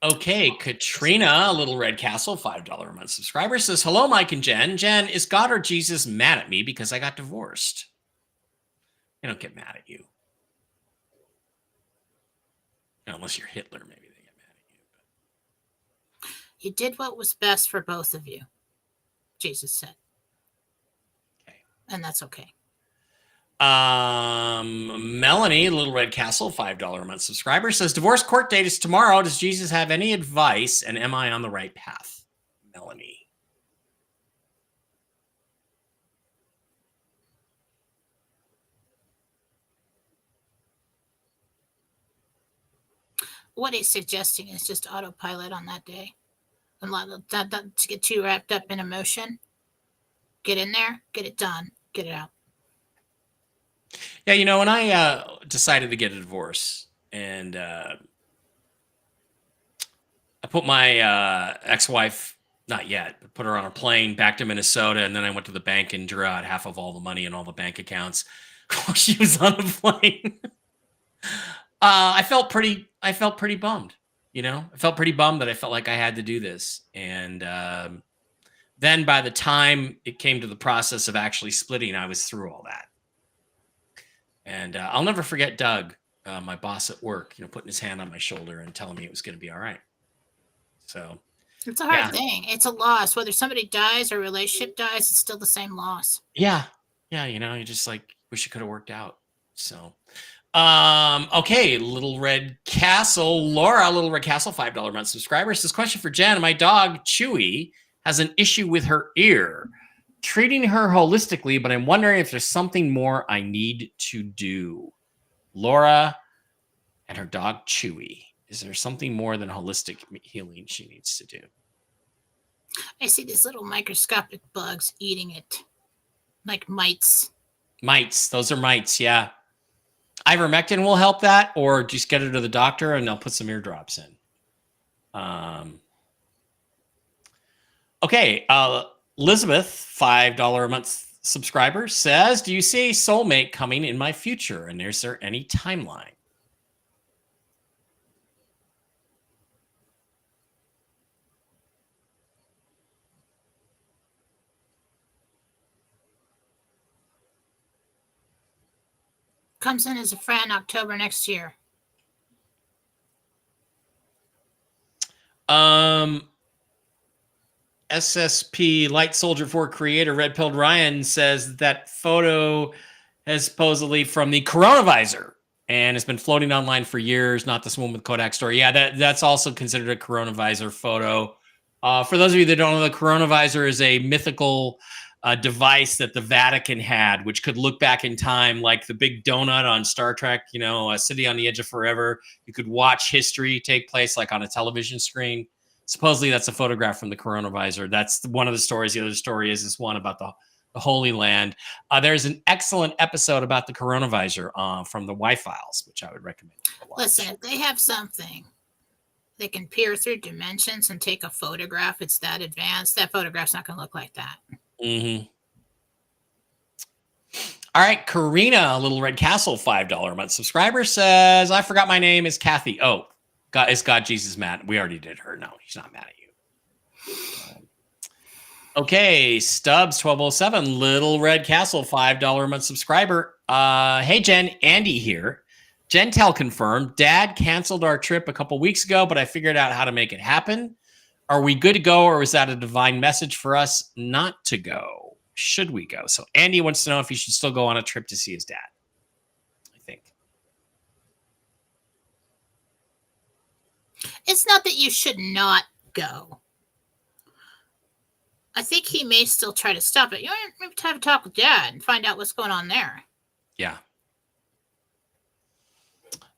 Okay, Katrina, Little Red Castle, $5 a month subscriber, says, hello, Mike and Jen. Jen, is God or Jesus mad at me because I got divorced? They don't get mad at you. Unless you're Hitler, maybe they get mad at you. You did what was best for both of you, Jesus said. Okay. And that's okay. Melanie, Little Red Castle, $5 a month subscriber, says, divorce court date is tomorrow. Does Jesus have any advice, and am I on the right path? Melanie. What he's suggesting is just autopilot on that day. And not to get too wrapped up in emotion. Get in there, get it done, get it out. Yeah, you know, when I decided to get a divorce, and I put my ex-wife Not yet. Put her on a plane back to Minnesota, and then I went to the bank and drew out half of all the money in all the bank accounts while she was on the plane. I felt pretty bummed. I felt pretty bummed that I felt like I had to do this. And then by the time it came to the process of actually splitting, I was through all that. And I'll never forget Doug, my boss at work, putting his hand on my shoulder and telling me it was going to be all right. So it's a hard thing. It's a loss. Whether somebody dies or a relationship dies, it's still the same loss. Yeah. Yeah. You just like wish it could have worked out. So, okay. Little Red Castle, Laura, Little Red Castle, $5 a month subscriber says, question for Jen. My dog, Chewy, has an issue with her ear. Treating her holistically, but I'm wondering if there's something more I need to do. Laura and her dog, Chewy. Is there something more than holistic healing she needs to do? I see these little microscopic bugs eating it, like mites. Mites. Those are mites, yeah. Ivermectin will help that, or just get her to the doctor and they'll put some eardrops in. Okay, Elizabeth, $5 a month subscriber, says, do you see a soulmate coming in my future? And is there any timeline? Comes in as a friend October next year. SSP Light Soldier 4 creator Red Pilled Ryan says that photo is supposedly from the coronavisor and has been floating online for years. Not this one with Kodak story. Yeah, that's also considered a coronavisor photo. For those of you that don't know, the coronavisor is a mythical device that the Vatican had, which could look back in time like the big donut on Star Trek, a city on the edge of forever. You could watch history take place like on a television screen. Supposedly that's a photograph from the coronavisor. That's one of the stories. The other story is this one about the Holy Land. There's an excellent episode about the coronavisor from the Y-Files, which I would recommend. Listen, if they have something they can peer through dimensions and take a photograph, it's that advanced. That photograph's not going to look like that. Mm-hmm. All right, Karina, Little Red Castle, $5 a month subscriber says, I forgot my name is Kathy. Oh, God, is God Jesus mad? We already did her. No, he's not mad at you. Okay, Stubbs, 1207, Little Red Castle, $5 a month subscriber. Hey, Jen, Andy here. Jentel confirmed. Dad canceled our trip a couple weeks ago, but I figured out how to make it happen. Are we good to go, or is that a divine message for us not to go? Should we go? So Andy wants to know if he should still go on a trip to see his dad, I think. It's not that you should not go. I think he may still try to stop it. You have to have a talk with Dad and find out what's going on there. Yeah.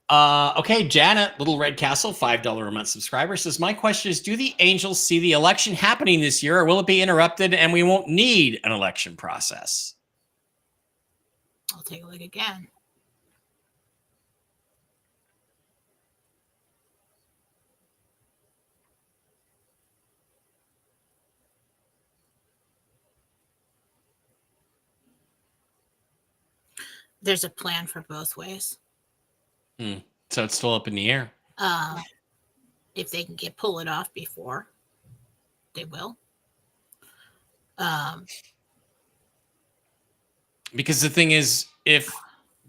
Okay, Janet, Little Red Castle, $5 a month subscriber says, my question is, do the angels see the election happening this year, or will it be interrupted and we won't need an election process? I'll take a look again. There's a plan for both ways. So it's still up in the air. If they can pull it off before, they will. Because the thing is, if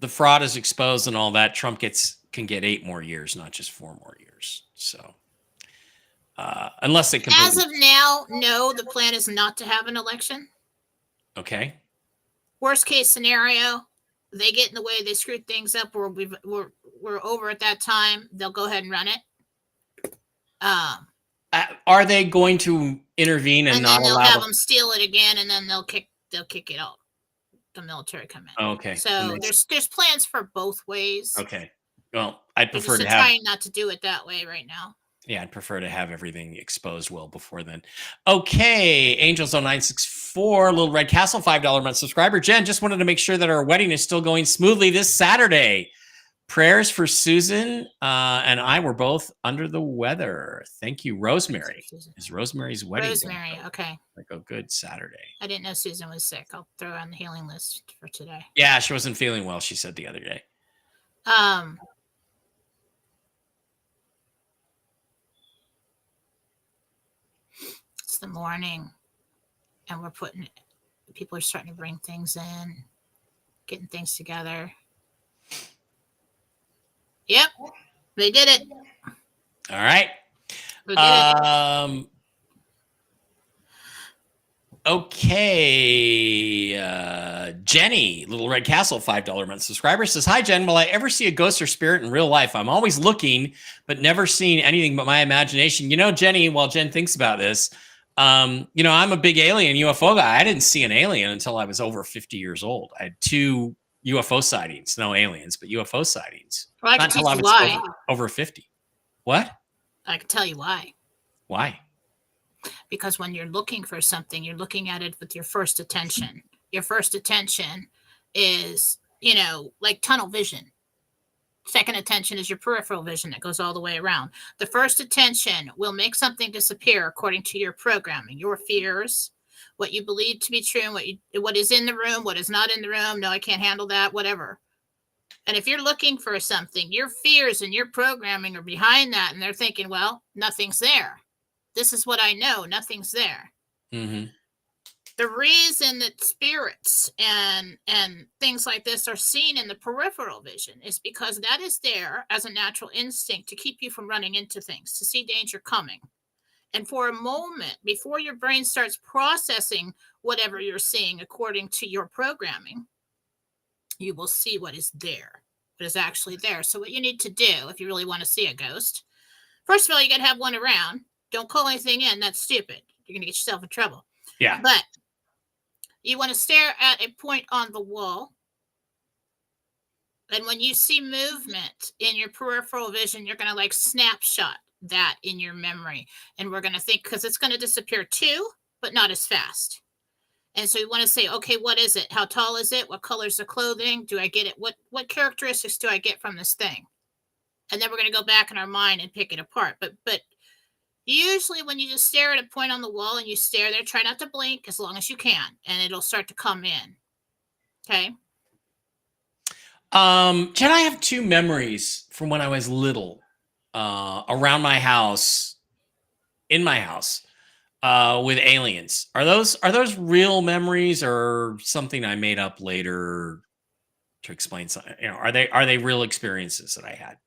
the fraud is exposed and all that, Trump can get 8 more years, not just 4 more years. So unless they completely... As of now, no, the plan is not to have an election. Okay. Worst case scenario, they get in the way, they screw things up, or we're over at that time, they'll go ahead and run it. Are they going to intervene and not allow? They'll have them steal it again, and then they'll kick it out. The military come in. Okay. So there's plans for both ways. Okay. Well, I'd prefer to have. Trying not to do it that way right now. Yeah, I'd prefer to have everything exposed well before then. Okay, Angels on 964, Little Red Castle, $5 a month subscriber. Jen, just wanted to make sure that our wedding is still going smoothly this Saturday. Prayers for Susan and I were both under the weather. Thank you, Rosemary. Is Rosemary's wedding? Rosemary, okay. Like a good Saturday. I didn't know Susan was sick. I'll throw her on the healing list for today. Yeah, she wasn't feeling well, she said the other day. It's the morning, and people are starting to bring things in, getting things together. Yep, they did it. All right. We did it. Okay. Jenny, Little Red Castle, $5 a month subscriber, says, hi, Jen. Will I ever see a ghost or spirit in real life? I'm always looking, but never seen anything but my imagination. You know, Jenny, while Jen thinks about this, you know, I'm a big alien UFO guy. I didn't see an alien until I was over 50 years old. I had 2 UFO sightings, no aliens, but UFO sightings. Well, I can tell you why. Over 50. What? I can tell you why. Why? Because when you're looking for something, you're looking at it with your first attention. Your first attention is, you know, like tunnel vision. Second attention is your peripheral vision that goes all the way around. The first attention will make something disappear according to your programming, your fears, what you believe to be true, and what is in the room, what is not in the room. No, I can't handle that, whatever. And if you're looking for something, your fears and your programming are behind that, and they're thinking, well, nothing's there. This is what I know. Nothing's there. Mm-hmm. The reason that spirits and things like this are seen in the peripheral vision is because that is there as a natural instinct to keep you from running into things, to see danger coming. And for a moment, before your brain starts processing whatever you're seeing according to your programming, you will see what is there, what is actually there. So what you need to do if you really want to see a ghost, first of all, you got to have one around. Don't call anything in. That's stupid. You're going to get yourself in trouble. Yeah. But you want to stare at a point on the wall. And when you see movement in your peripheral vision, you're going to like snapshot that in your memory. And we're going to think, because it's going to disappear too, but not as fast. And so you want to say, okay, what is it? How tall is it? What color's the clothing? Do I get it? What characteristics do I get from this thing? And then we're going to go back in our mind and pick it apart. But usually when you just stare at a point on the wall and you stare there, try not to blink as long as you can, and it'll start to come in. Okay. Jen, I have 2 memories from when I was little, around my house, in my house, with aliens. Are those real memories or something I made up later to explain something? You know, are they real experiences that I had?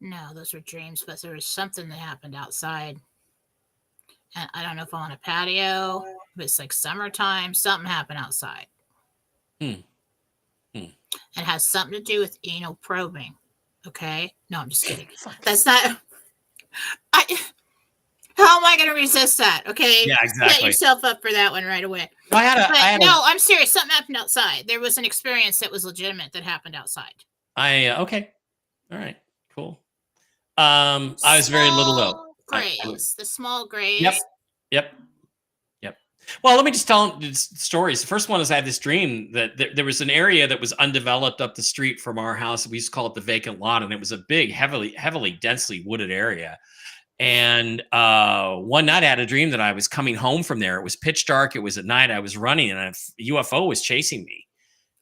No, those were dreams, but there was something that happened outside. And I don't know if I'm on a patio, if it's like summertime, something happened outside. It has something to do with anal probing. Okay. No, I'm just kidding. That's not. How am I going to resist that? Okay. Yeah, exactly. Set yourself up for that one right away. I'm serious. Something happened outside. There was an experience that was legitimate that happened outside. Okay. All right. Cool. I was very little though. The small grays. Yep. Well, let me just tell stories. The first one is I had this dream that there was an area that was undeveloped up the street from our house. We used to call it the vacant lot, and it was a big, heavily, densely wooded area. And one night I had a dream that I was coming home from there. It was pitch dark. It was at night. I was running, and a UFO was chasing me,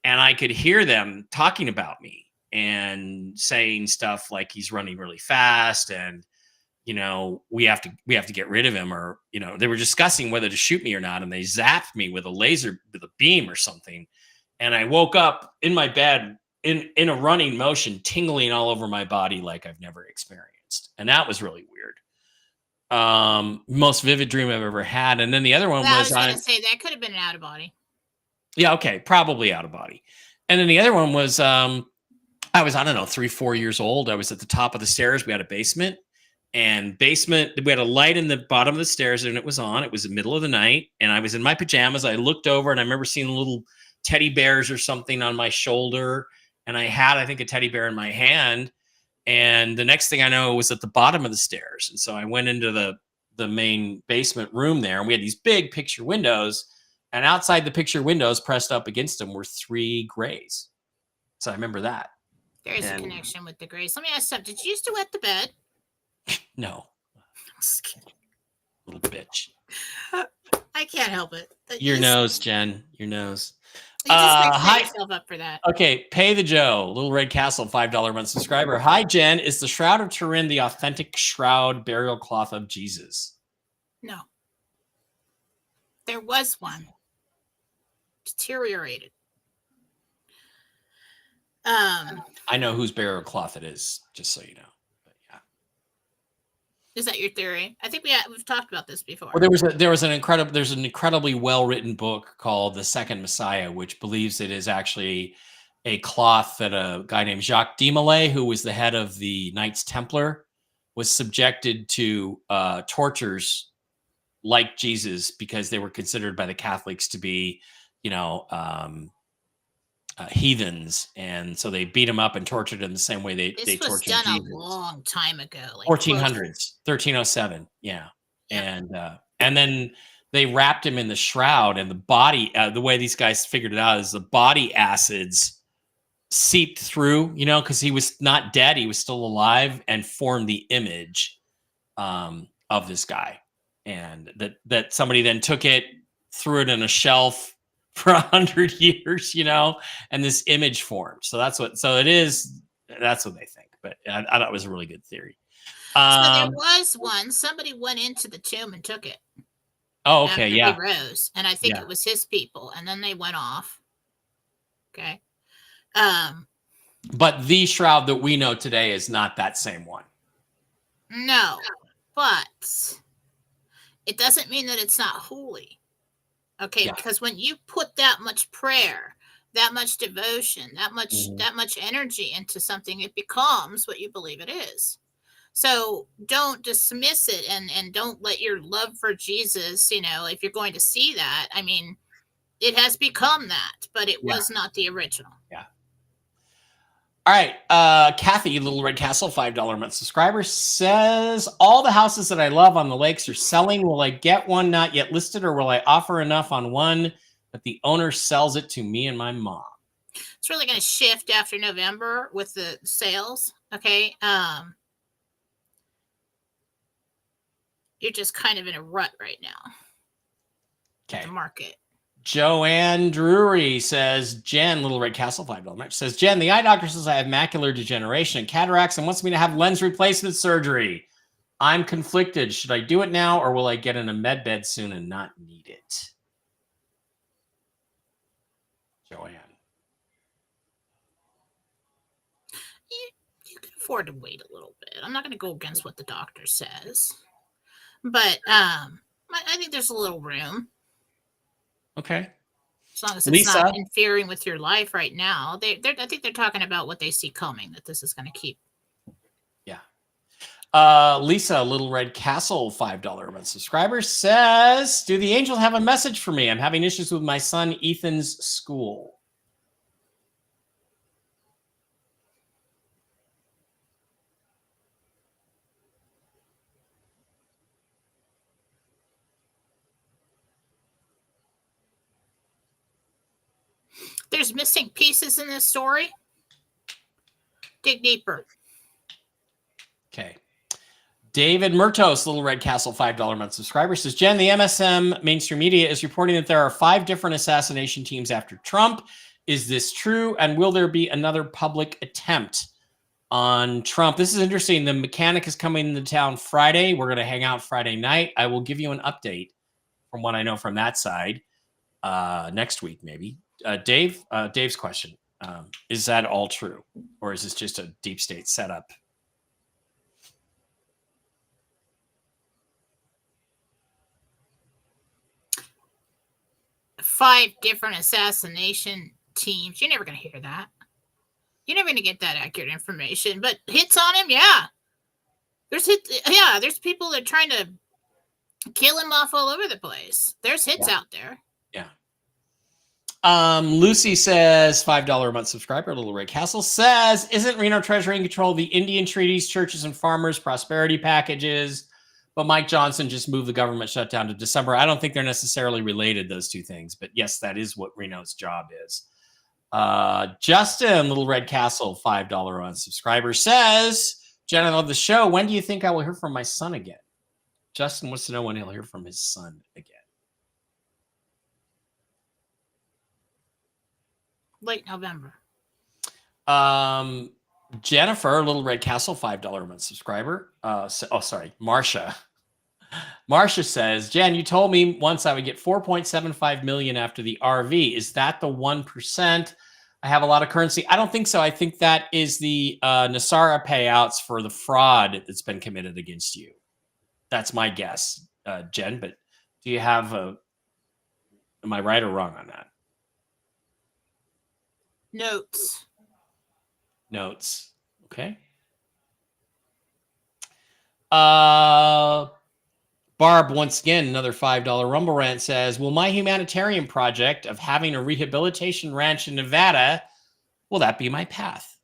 and I could hear them talking about me and saying stuff like he's running really fast, and you know, we have to get rid of him, or, you know, they were discussing whether to shoot me or not. And they zapped me with a beam or something. And I woke up in my bed in a running motion, tingling all over my body like I've never experienced. And that was really weird. Most vivid dream I've ever had. And then the other one I was going to say that could have been an out of body. Yeah. Okay. Probably out of body. And then the other one was, I was, 3-4 years old. I was at the top of the stairs. We had a basement. And we had a light in the bottom of the stairs, and it was on. It was the middle of the night, and I was in my pajamas. I looked over, and I remember seeing little teddy bears or something on my shoulder, and I had, I think, a teddy bear in my hand. And the next thing I know, it was at the bottom of the stairs. And so I went into the main basement room there, and we had these big picture windows. And outside the picture windows, pressed up against them, were 3 grays. So I remember that. There is a connection with the grays. Let me ask something. Did you used to wet the bed? No. Just kidding. Little bitch. I can't help it. Your nose, Jen. Your nose. You just set yourself up for that. Okay, Pay the Joe, Little Red Castle, $5 a month subscriber. Hi, Jen. Is the Shroud of Turin the authentic shroud burial cloth of Jesus? No. There was one. Deteriorated. I know whose burial cloth it is, just so you know. But yeah. Is that your theory? I think we've talked about this before. Well, there's an incredibly well-written book called The Second Messiah, which believes it is actually a cloth that a guy named Jacques de Molay, who was the head of the Knights Templar, was subjected to tortures like Jesus because they were considered by the Catholics to be, heathens, and so they beat him up and tortured him the same way they tortured Jesus. This was done a long time ago, like 1400s, 1307, yeah. And then they wrapped him in the shroud, and the body, the way these guys figured it out is the body acids seeped through, because he was not dead, he was still alive, and formed the image of this guy, and that somebody then took it, threw it in a shelf for 100 years, and this image formed. So that's what they think. But I thought it was a really good theory. So there was one. Somebody went into the tomb and took it. Oh, okay, yeah. He rose, and I think it was his people, and then they went off. Okay. But the shroud that we know today is not that same one. No, but it doesn't mean that it's not holy. Okay, because when you put that much prayer, that much devotion, that much energy into something, it becomes what you believe it is. So don't dismiss it, and don't let your love for Jesus, if you're going to see that, I mean, it has become that, but it was not the original. Yeah. All right. Kathy, Little Red Castle, $5 a month subscriber, says, all the houses that I love on the lakes are selling. Will I get one not yet listed, or will I offer enough on one that the owner sells it to me and my mom? It's really going to shift after November with the sales. Okay. You're just kind of in a rut right now. Okay. The market. Joanne Drury says, Jen, Little Red Castle, $5 match, says, Jen, the eye doctor says I have macular degeneration and cataracts and wants me to have lens replacement surgery. I'm conflicted. Should I do it now, or will I get in a med bed soon and not need it? Joanne. You can afford to wait a little bit. I'm not going to go against what the doctor says, but I think there's a little room. Okay. As long as it's not interfering with your life right now. I think they're talking about what they see coming, that this is going to keep. Yeah. Lisa, Little Red Castle, $5 a month subscriber, says, do the angels have a message for me? I'm having issues with my son Ethan's school. There's missing pieces in this story. Dig deeper. Okay. David Murtos, Little Red Castle, $5 a month subscriber, says, Jen, the MSM mainstream media is reporting that there are 5 different assassination teams after Trump. Is this true? And will there be another public attempt on Trump? This is interesting. The mechanic is coming into town Friday. We're going to hang out Friday night. I will give you an update from what I know from that side next week, maybe. Dave's question, is that all true, or is this just a deep state setup? Five different assassination teams. You're never going to hear that. You're never going to get that accurate information, but hits on him. Yeah. There's people that are trying to kill him off all over the place. There's hits out there. Yeah. Lucy says $5 a month subscriber. Little Ray Castle says, isn't Reno Treasury in control of the Indian treaties, churches and farmers, prosperity packages? But Mike Johnson just moved the government shutdown to December. I don't think they're necessarily related, those two things. But yes, that is what Reno's job is. Justin, Little Red Castle, $5 a month subscriber says, Jen, I love the show. When do you think I will hear from my son again? Justin wants to know when he'll hear from his son again. Late November. Jennifer, Little Red Castle, $5 a month subscriber. Marcia. Marcia says, Jen, you told me once I would get 4.75 million after the RV. Is that the 1%? I have a lot of currency. I don't think so. I think that is the Nasara payouts for the fraud that's been committed against you. That's my guess, Jen. But do you have am I right or wrong on that? Notes. Okay. Barb, once again, another $5 Rumble Rant says, will my humanitarian project of having a rehabilitation ranch in Nevada, will that be my path?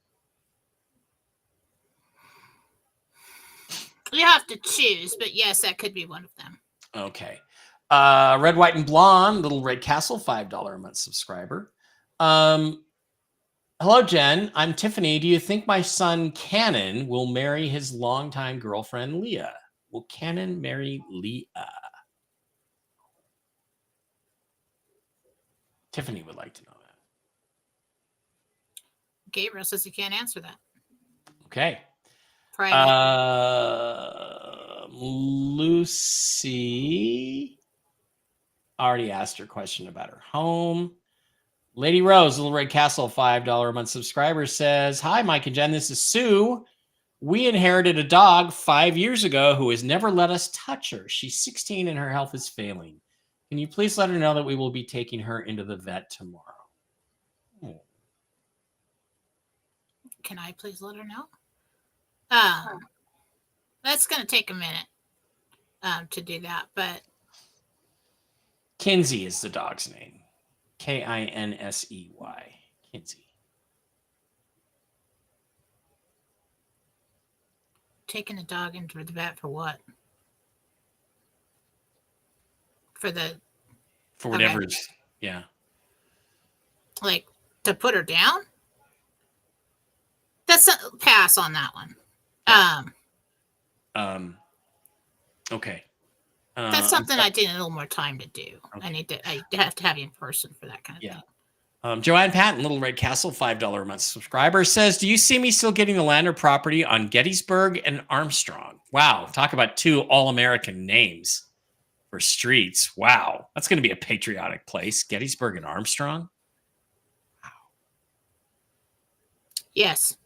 You have to choose, but yes, that could be one of them. Okay. Red, White, and Blonde, Little Red Castle, $5 a month subscriber. Hello, Jen. I'm Tiffany. Do you think my son, Cannon, will marry his longtime girlfriend, Leah? Will Cannon marry Leah? Tiffany would like to know that. Gabriel says he can't answer that. Okay. Lucy already asked her question about her home. Lady Rose, Little Red Castle, $5 a month subscriber says, hi, Mike and Jen. This is Sue. We inherited a dog 5 years ago who has never let us touch her. She's 16 and her health is failing. Can you please let her know that we will be taking her into the vet tomorrow? Can I please let her know? That's going to take a minute to do that, but Kinsey is the dog's name. Kinsey. Kinsey. Taking a dog into the vet for what? For whatever. Okay. Yeah. Like to put her down? That's a pass on that one. Okay. That's something I need a little more time to do. Okay. I have to have you in person for that kind of thing. Joanne Patton, Little Red Castle, $5 a month subscriber says, do you see me still getting the land or property on Gettysburg and Armstrong? Wow. Talk about two all-American names for streets. Wow. That's going to be a patriotic place. Gettysburg and Armstrong. Wow. Yes.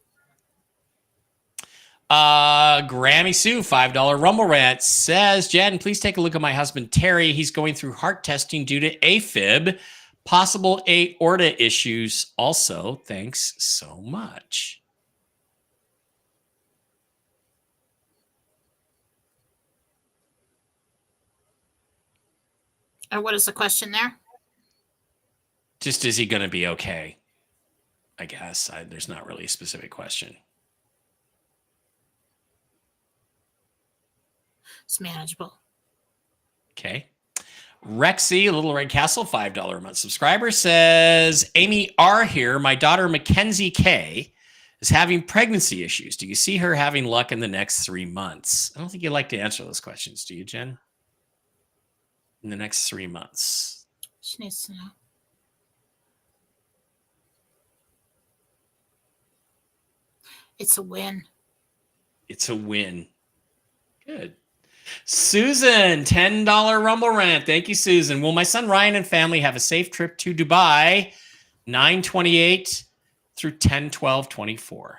Grammy Sue, $5 Rumble Rant says, Jen, please take a look at my husband, Terry. He's going through heart testing due to AFib, possible aorta issues. Also, thanks so much. And what is the question there? Just, is he going to be okay? I guess there's not really a specific question. It's manageable. Okay. Rexy, Little Red Castle, $5 a month subscriber says, Amy R here. My daughter, Mackenzie K, is having pregnancy issues. Do you see her having luck in the next 3 months? I don't think you'd like to answer those questions, do you, Jen? In the next 3 months. She needs to know. It's a win. It's a win. Good. Susan, $10 Rumble Rant. Thank you, Susan. Will my son Ryan and family have a safe trip to Dubai, 9/28 through 10/12/24?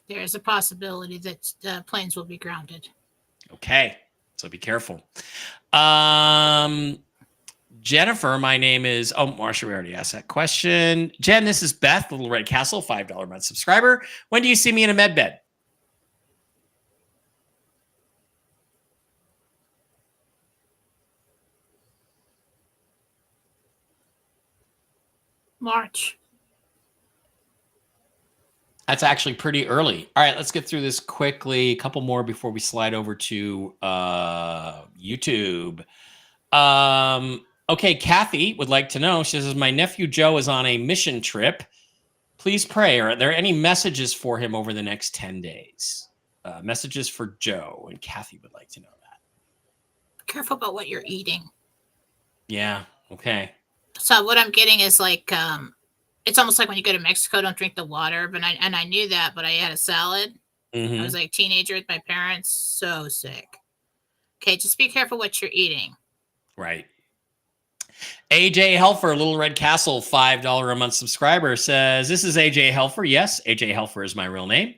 There is a possibility that planes will be grounded. Okay, so be careful. Jennifer, my name is... Oh, Marsha, we already asked that question. Jen, this is Beth, Little Red Castle, $5 month subscriber. When do you see me in a med bed? March. That's actually pretty early. All right, let's get through this quickly. A couple more before we slide over to YouTube. Okay, Kathy would like to know. She says, my nephew Joe is on a mission trip. Please pray. Are there any messages for him over the next 10 days? Messages for Joe, and Kathy would like to know that. Careful about what you're eating. Yeah, okay. So what I'm getting is like, it's almost like when you go to Mexico, don't drink the water. But I knew that, but I had a salad. Mm-hmm. I was like a teenager with my parents, so sick. Okay, just be careful what you're eating. Right. AJ Helfer, Little Red Castle, $5 a month subscriber, says, this is AJ Helfer. Yes, AJ Helfer is my real name.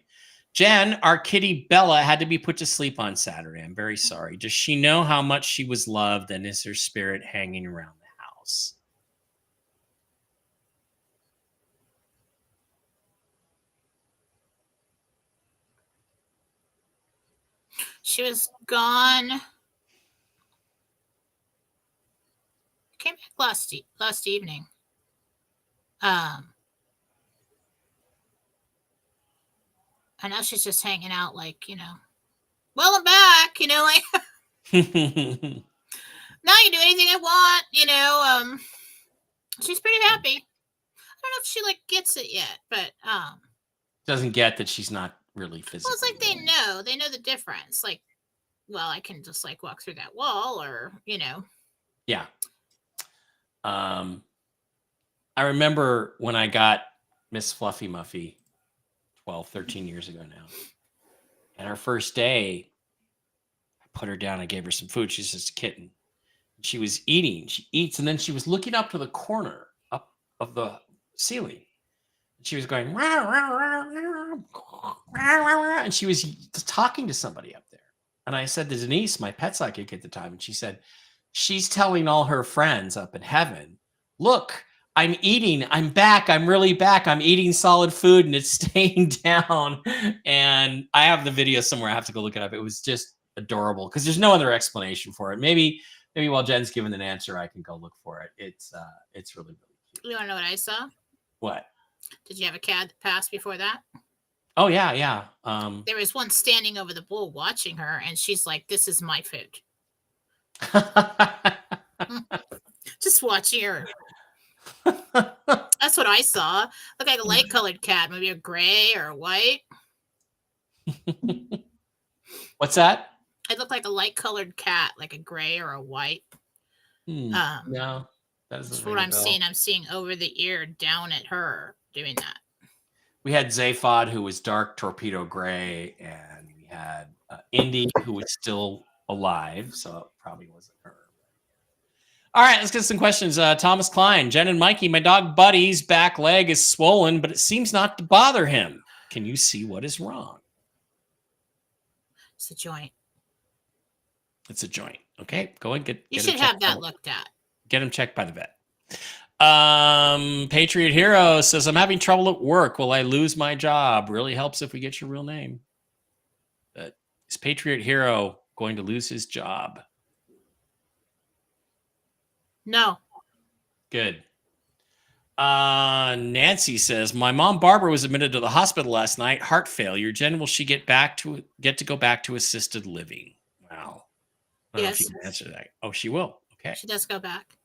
Jen, our kitty Bella had to be put to sleep on Saturday. I'm very sorry. Does she know how much she was loved, and is her spirit hanging around the house? She was gone. Came back last evening. I know she's just hanging out, like, well, I'm back, like now you do anything I want, she's pretty happy. I don't know if she like gets it yet, but doesn't get that she's not really physically. Well, it's like they know the difference. Like, well, I can just like walk through that wall, or Yeah. I remember when I got Miss Fluffy Muffy 12, 13 years ago now. And our first day, I put her down. I gave her some food. She's just a kitten. She was eating. She eats, and then she was looking up to the corner up of the ceiling. She was going, rah, rah, rah, rah, rah, rah, and she was talking to somebody up there. And I said to Denise, my pet psychic at the time, and she said, she's telling all her friends up in heaven, look, I'm eating. I'm back. I'm really back. I'm eating solid food, and it's staying down. And I have the video somewhere. I have to go look it up. It was just adorable because there's no other explanation for it. Maybe while Jen's giving an answer, I can go look for it. It's really, really cute. You want to know what I saw? What? Did you have a cat that passed before that? Oh, yeah. There was one standing over the bowl watching her, and she's like, this is my food. Just watching her. That's what I saw. Look like a light-colored cat, maybe a gray or a white. What's that? It looked like a light-colored cat, like a gray or a white. No, that's what I'm seeing. I'm seeing over the ear down at her doing that. We had Zaphod, who was dark torpedo gray, and we had Indy, who was still alive, so it probably wasn't her. All right, let's get some questions. Thomas Klein, Jen and Mikey, my dog Buddy's back leg is swollen, but it seems not to bother him. Can you see what is wrong? It's a joint. It's a joint. Okay, go and get. You should have that looked at. Get him checked by the vet. Patriot Hero says, I'm having trouble at work. Will I lose my job? Really helps if we get your real name. But is Patriot Hero going to lose his job? No. Good. Nancy says, my mom Barbara was admitted to the hospital last night. Heart failure. Jen, will she get to go back to assisted living? Wow. I don't know if you can answer that. Oh, she will. Okay. She does go back.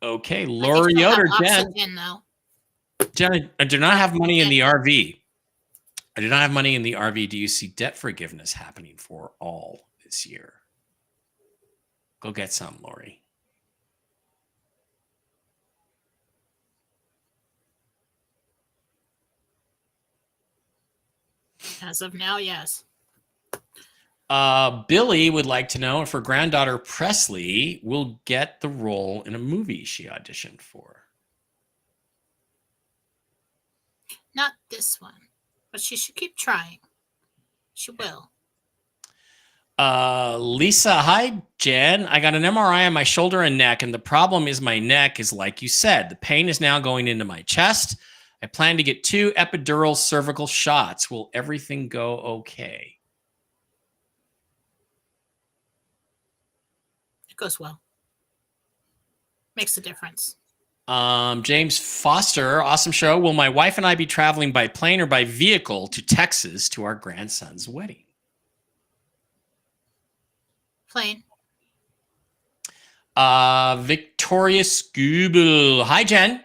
Okay. Lori Yoder, Jen. Jen, I do not have money in the RV. I do not have money in the RV. Do you see debt forgiveness happening for all this year? Go get some, Lori. As of now, yes. Billy would like to know if her granddaughter Presley will get the role in a movie she auditioned for. Not this one, but she should keep trying. She will. Lisa, hi, Jen. I got an MRI on my shoulder and neck, and the problem is my neck is like you said. The pain is now going into my chest. I plan to get 2 epidural cervical shots. Will everything go okay? It goes well. Makes a difference. James Foster, awesome show. Will my wife and I be traveling by plane or by vehicle to Texas to our grandson's wedding? Plane. Victoria Scooble. Hi, Jen.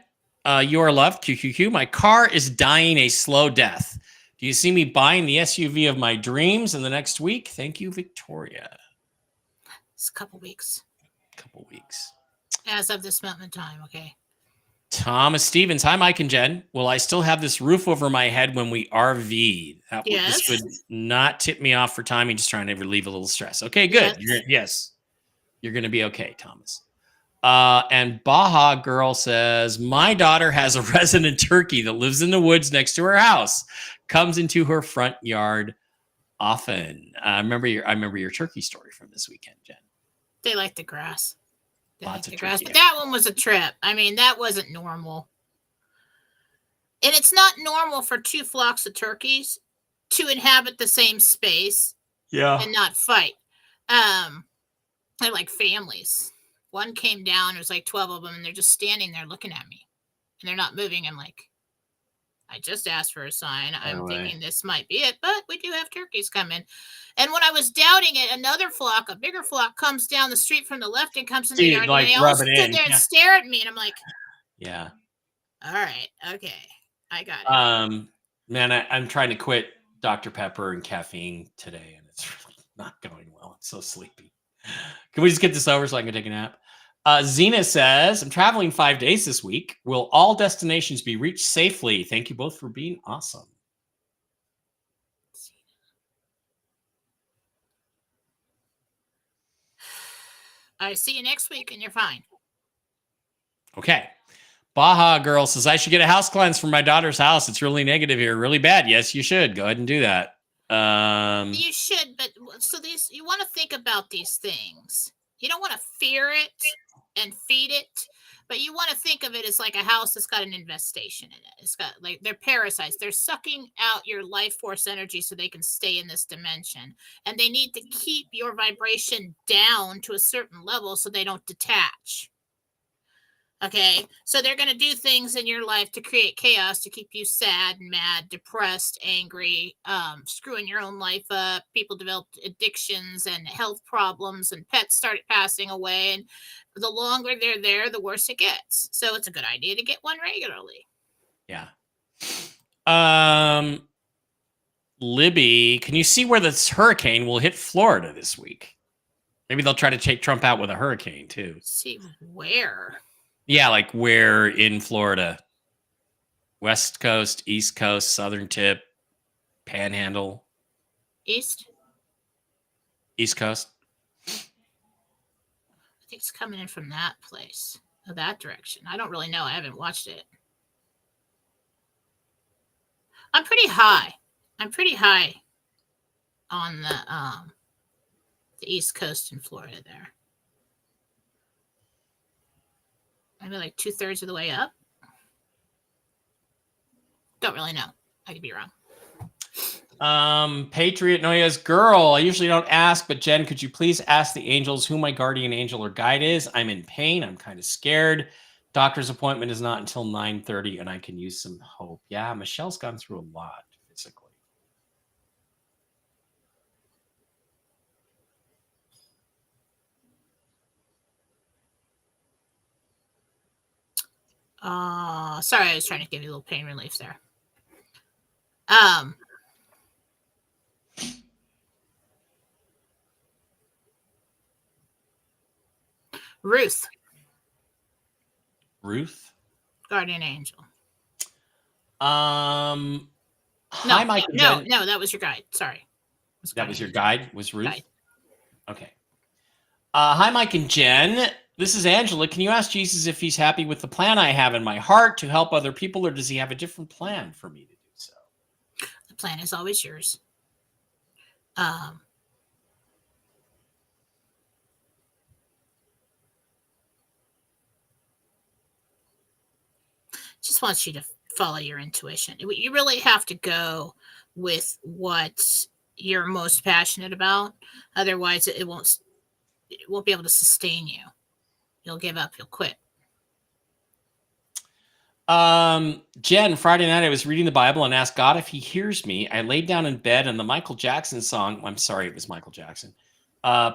You are loved. QQQ. My car is dying a slow death. Do you see me buying the SUV of my dreams in the next week? Thank you, Victoria. It's a couple weeks. Couple weeks. As of this moment in time, okay. Thomas Stevens. Hi, Mike and Jen. Will I still have this roof over my head when we RV? Yes. This would not tip me off for timing, just trying to relieve a little stress. Okay, good. Yes. You're going to be okay, Thomas. And Baja Girl says, my daughter has a resident turkey that lives in the woods next to her house, comes into her front yard often. I remember your turkey story from this weekend, Jen. They like the grass. Lots of grass. turkey. But that one was a trip. I mean, that wasn't normal. And it's not normal for two flocks of turkeys to inhabit the same space and not fight. They're like families. One came down, there's like 12 of them, and they're just standing there looking at me. And they're not moving. I'm like, I just asked for a sign. I'm thinking this might be it, but we do have turkeys coming. And when I was doubting it, another flock, a bigger flock, comes down the street from the left and comes in the yard. Like, and they all stood there and stare at me. And I'm like, yeah. All right. Okay. I got it. Man, I'm trying to quit Dr. Pepper and caffeine today, and it's really not going well. I'm so sleepy. Can we just get this over so I can take a nap? Zena says, I'm traveling 5 days this week. Will all destinations be reached safely? Thank you both for being awesome. I see you next week and you're fine. Okay. Baja Girl says, I should get a house cleanse from my daughter's house. It's really negative here. Really bad. Yes, you should. Go ahead and do that. You should, but so you want to think about these things. You don't want to fear it and feed it, but you want to think of it as like a house that's got an infestation in it. It's got like they're parasites. They're sucking out your life force energy so they can stay in this dimension. And they need to keep your vibration down to a certain level so they don't detach. Okay, so they're going to do things in your life to create chaos, to keep you sad, mad, depressed, angry, screwing your own life up. People developed addictions and health problems, and pets started passing away. And the longer they're there, the worse it gets. So it's a good idea to get one regularly. Yeah. Libby, can you see where this hurricane will hit Florida this week? Maybe they'll try to take Trump out with a hurricane, too. See where? Yeah, like where in Florida? West Coast, East Coast, Southern Tip, Panhandle. East Coast. I think it's coming in from that place, or that direction. I don't really know. I haven't watched it. I'm pretty high on the East Coast in Florida there. Maybe like 2/3 of the way up. Don't really know. I could be wrong. Patriot Noya's girl. I usually don't ask, but Jen, could you please ask the angels who my guardian angel or guide is? I'm in pain. I'm kind of scared. Doctor's appointment is not until 9:30, and I can use some hope. Yeah, Michelle's gone through a lot physically. Sorry, I was trying to give you a little pain relief there. Ruth, guardian angel. Hi, Mike. No, that was your guide. Sorry. That was your guide? Was Ruth? Guide. Okay. Hi, Mike and Jen. This is Angela. Can you ask Jesus if he's happy with the plan I have in my heart to help other people, or does he have a different plan for me to do so? The plan is always yours. Just wants you to follow your intuition. You really have to go with what you're most passionate about. Otherwise, it won't be able to sustain you. You'll give up. You'll quit. Jen, Friday night I was reading the Bible and asked God if he hears me. I laid down in bed and the Michael Jackson song, I'm sorry, it was Michael Jackson,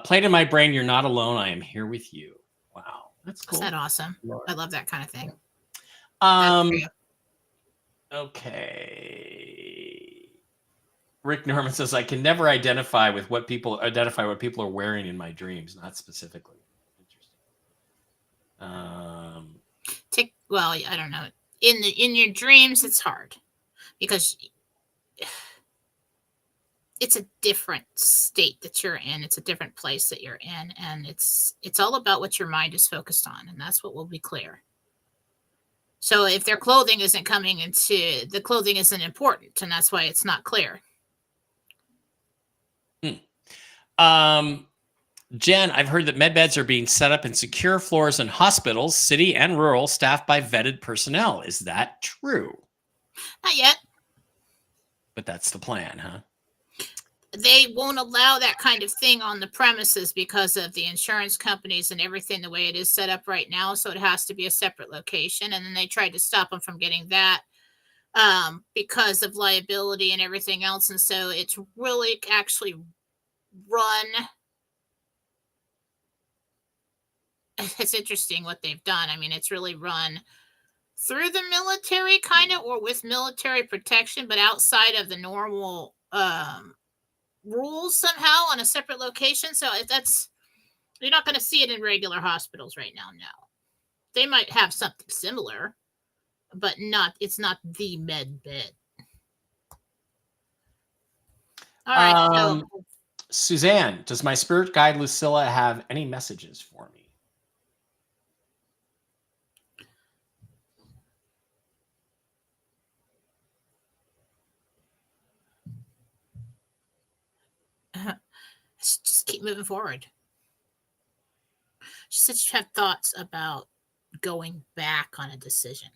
played in my brain. You're not alone. I am here with you. Wow. That's cool. Isn't that awesome? I love that kind of thing. Okay. Rick Norman says, I can never identify what people are wearing in my dreams, not specifically. Interesting. Well, I don't know. In your dreams, it's hard because it's a different state that you're in. It's a different place that you're in, and it's all about what your mind is focused on, and that's what will be clear. So if their clothing isn't the clothing isn't important, and that's why it's not clear. Jen, I've heard that med beds are being set up in secure floors in hospitals, city and rural, staffed by vetted personnel. Is that true? Not yet. But that's the plan, huh? They won't allow that kind of thing on the premises because of the insurance companies and everything the way it is set up right now. So it has to be a separate location. And then they tried to stop them from getting that because of liability and everything else. And so it's really actually run. It's interesting what they've done. I mean, it's really run through the military kind of, or with military protection, but outside of the normal rules somehow on a separate location. So you're not going to see it in regular hospitals right now. No, they might have something similar, but it's not the med bed. All right. Suzanne, does my spirit guide Lucilla have any messages for me? Just keep moving forward. She said she had thoughts about going back on a decision,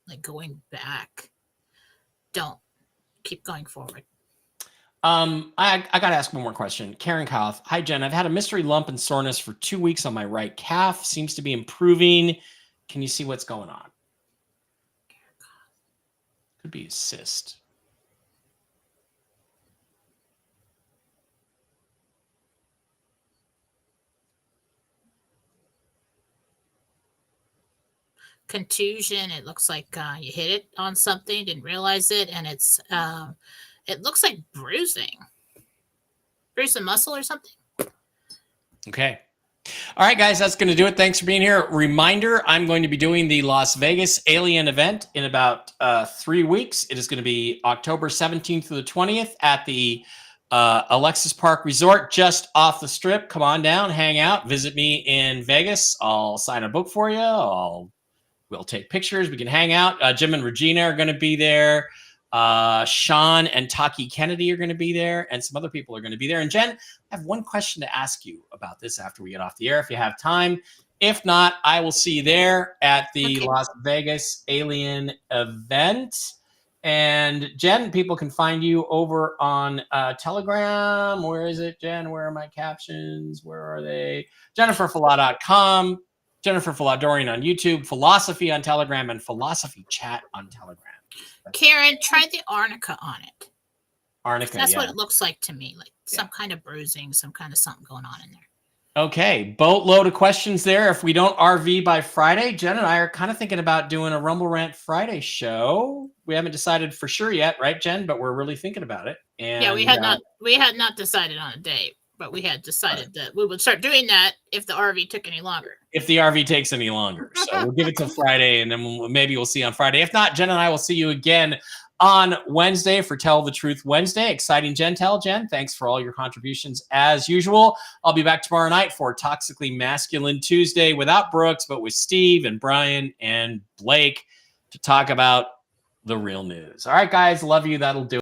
like going back. Don't keep going forward. I got to ask one more question. Karen Kauf. Hi, Jen. I've had a mystery lump and soreness for 2 weeks on my right calf. Seems to be improving. Can you see what's going on? Could be a cyst. Contusion. It looks like you hit it on something, didn't realize it, and it looks like bruising. Bruise a muscle or something. Okay. All right, guys, that's going to do it. Thanks for being here. Reminder, I'm going to be doing the Las Vegas Alien event in about 3 weeks. It is going to be October 17th through the 20th at the Alexis Park Resort, just off the strip. Come on down, hang out, visit me in Vegas. I'll sign a book for you. We'll take pictures. We can hang out. Jim and Regina are going to be there. Sean and Taki Kennedy are going to be there, and some other people are going to be there. And Jen, I have one question to ask you about this after we get off the air, if you have time. If not, I will see you there at the Las Vegas Alien event. And Jen, people can find you over on Telegram. Where is it, Jen? Where are my captions? Where are they? JenniferFalah.com. Jennifer Falah-Dorian on YouTube, Philosophy on Telegram, and Philosophy Chat on Telegram. Karen, try the arnica on it. Arnica, that's what it looks like to me, like some kind of bruising, some kind of something going on in there. Okay, boatload of questions there. If we don't RV by Friday, Jen and I are kind of thinking about doing a Rumble Rant Friday show. We haven't decided for sure yet, right, Jen? But we're really thinking about it. And yeah, we had not decided on a date. But we had decided that we would start doing that if the RV took any longer. If the RV takes any longer. So we'll give it till Friday, and then maybe we'll see on Friday. If not, Jen and I will see you again on Wednesday for Tell the Truth Wednesday. Exciting Jentel. Jen, thanks for all your contributions as usual. I'll be back tomorrow night for Toxically Masculine Tuesday without Brooks, but with Steve and Brian and Blake to talk about the real news. All right, guys. Love you. That'll do it.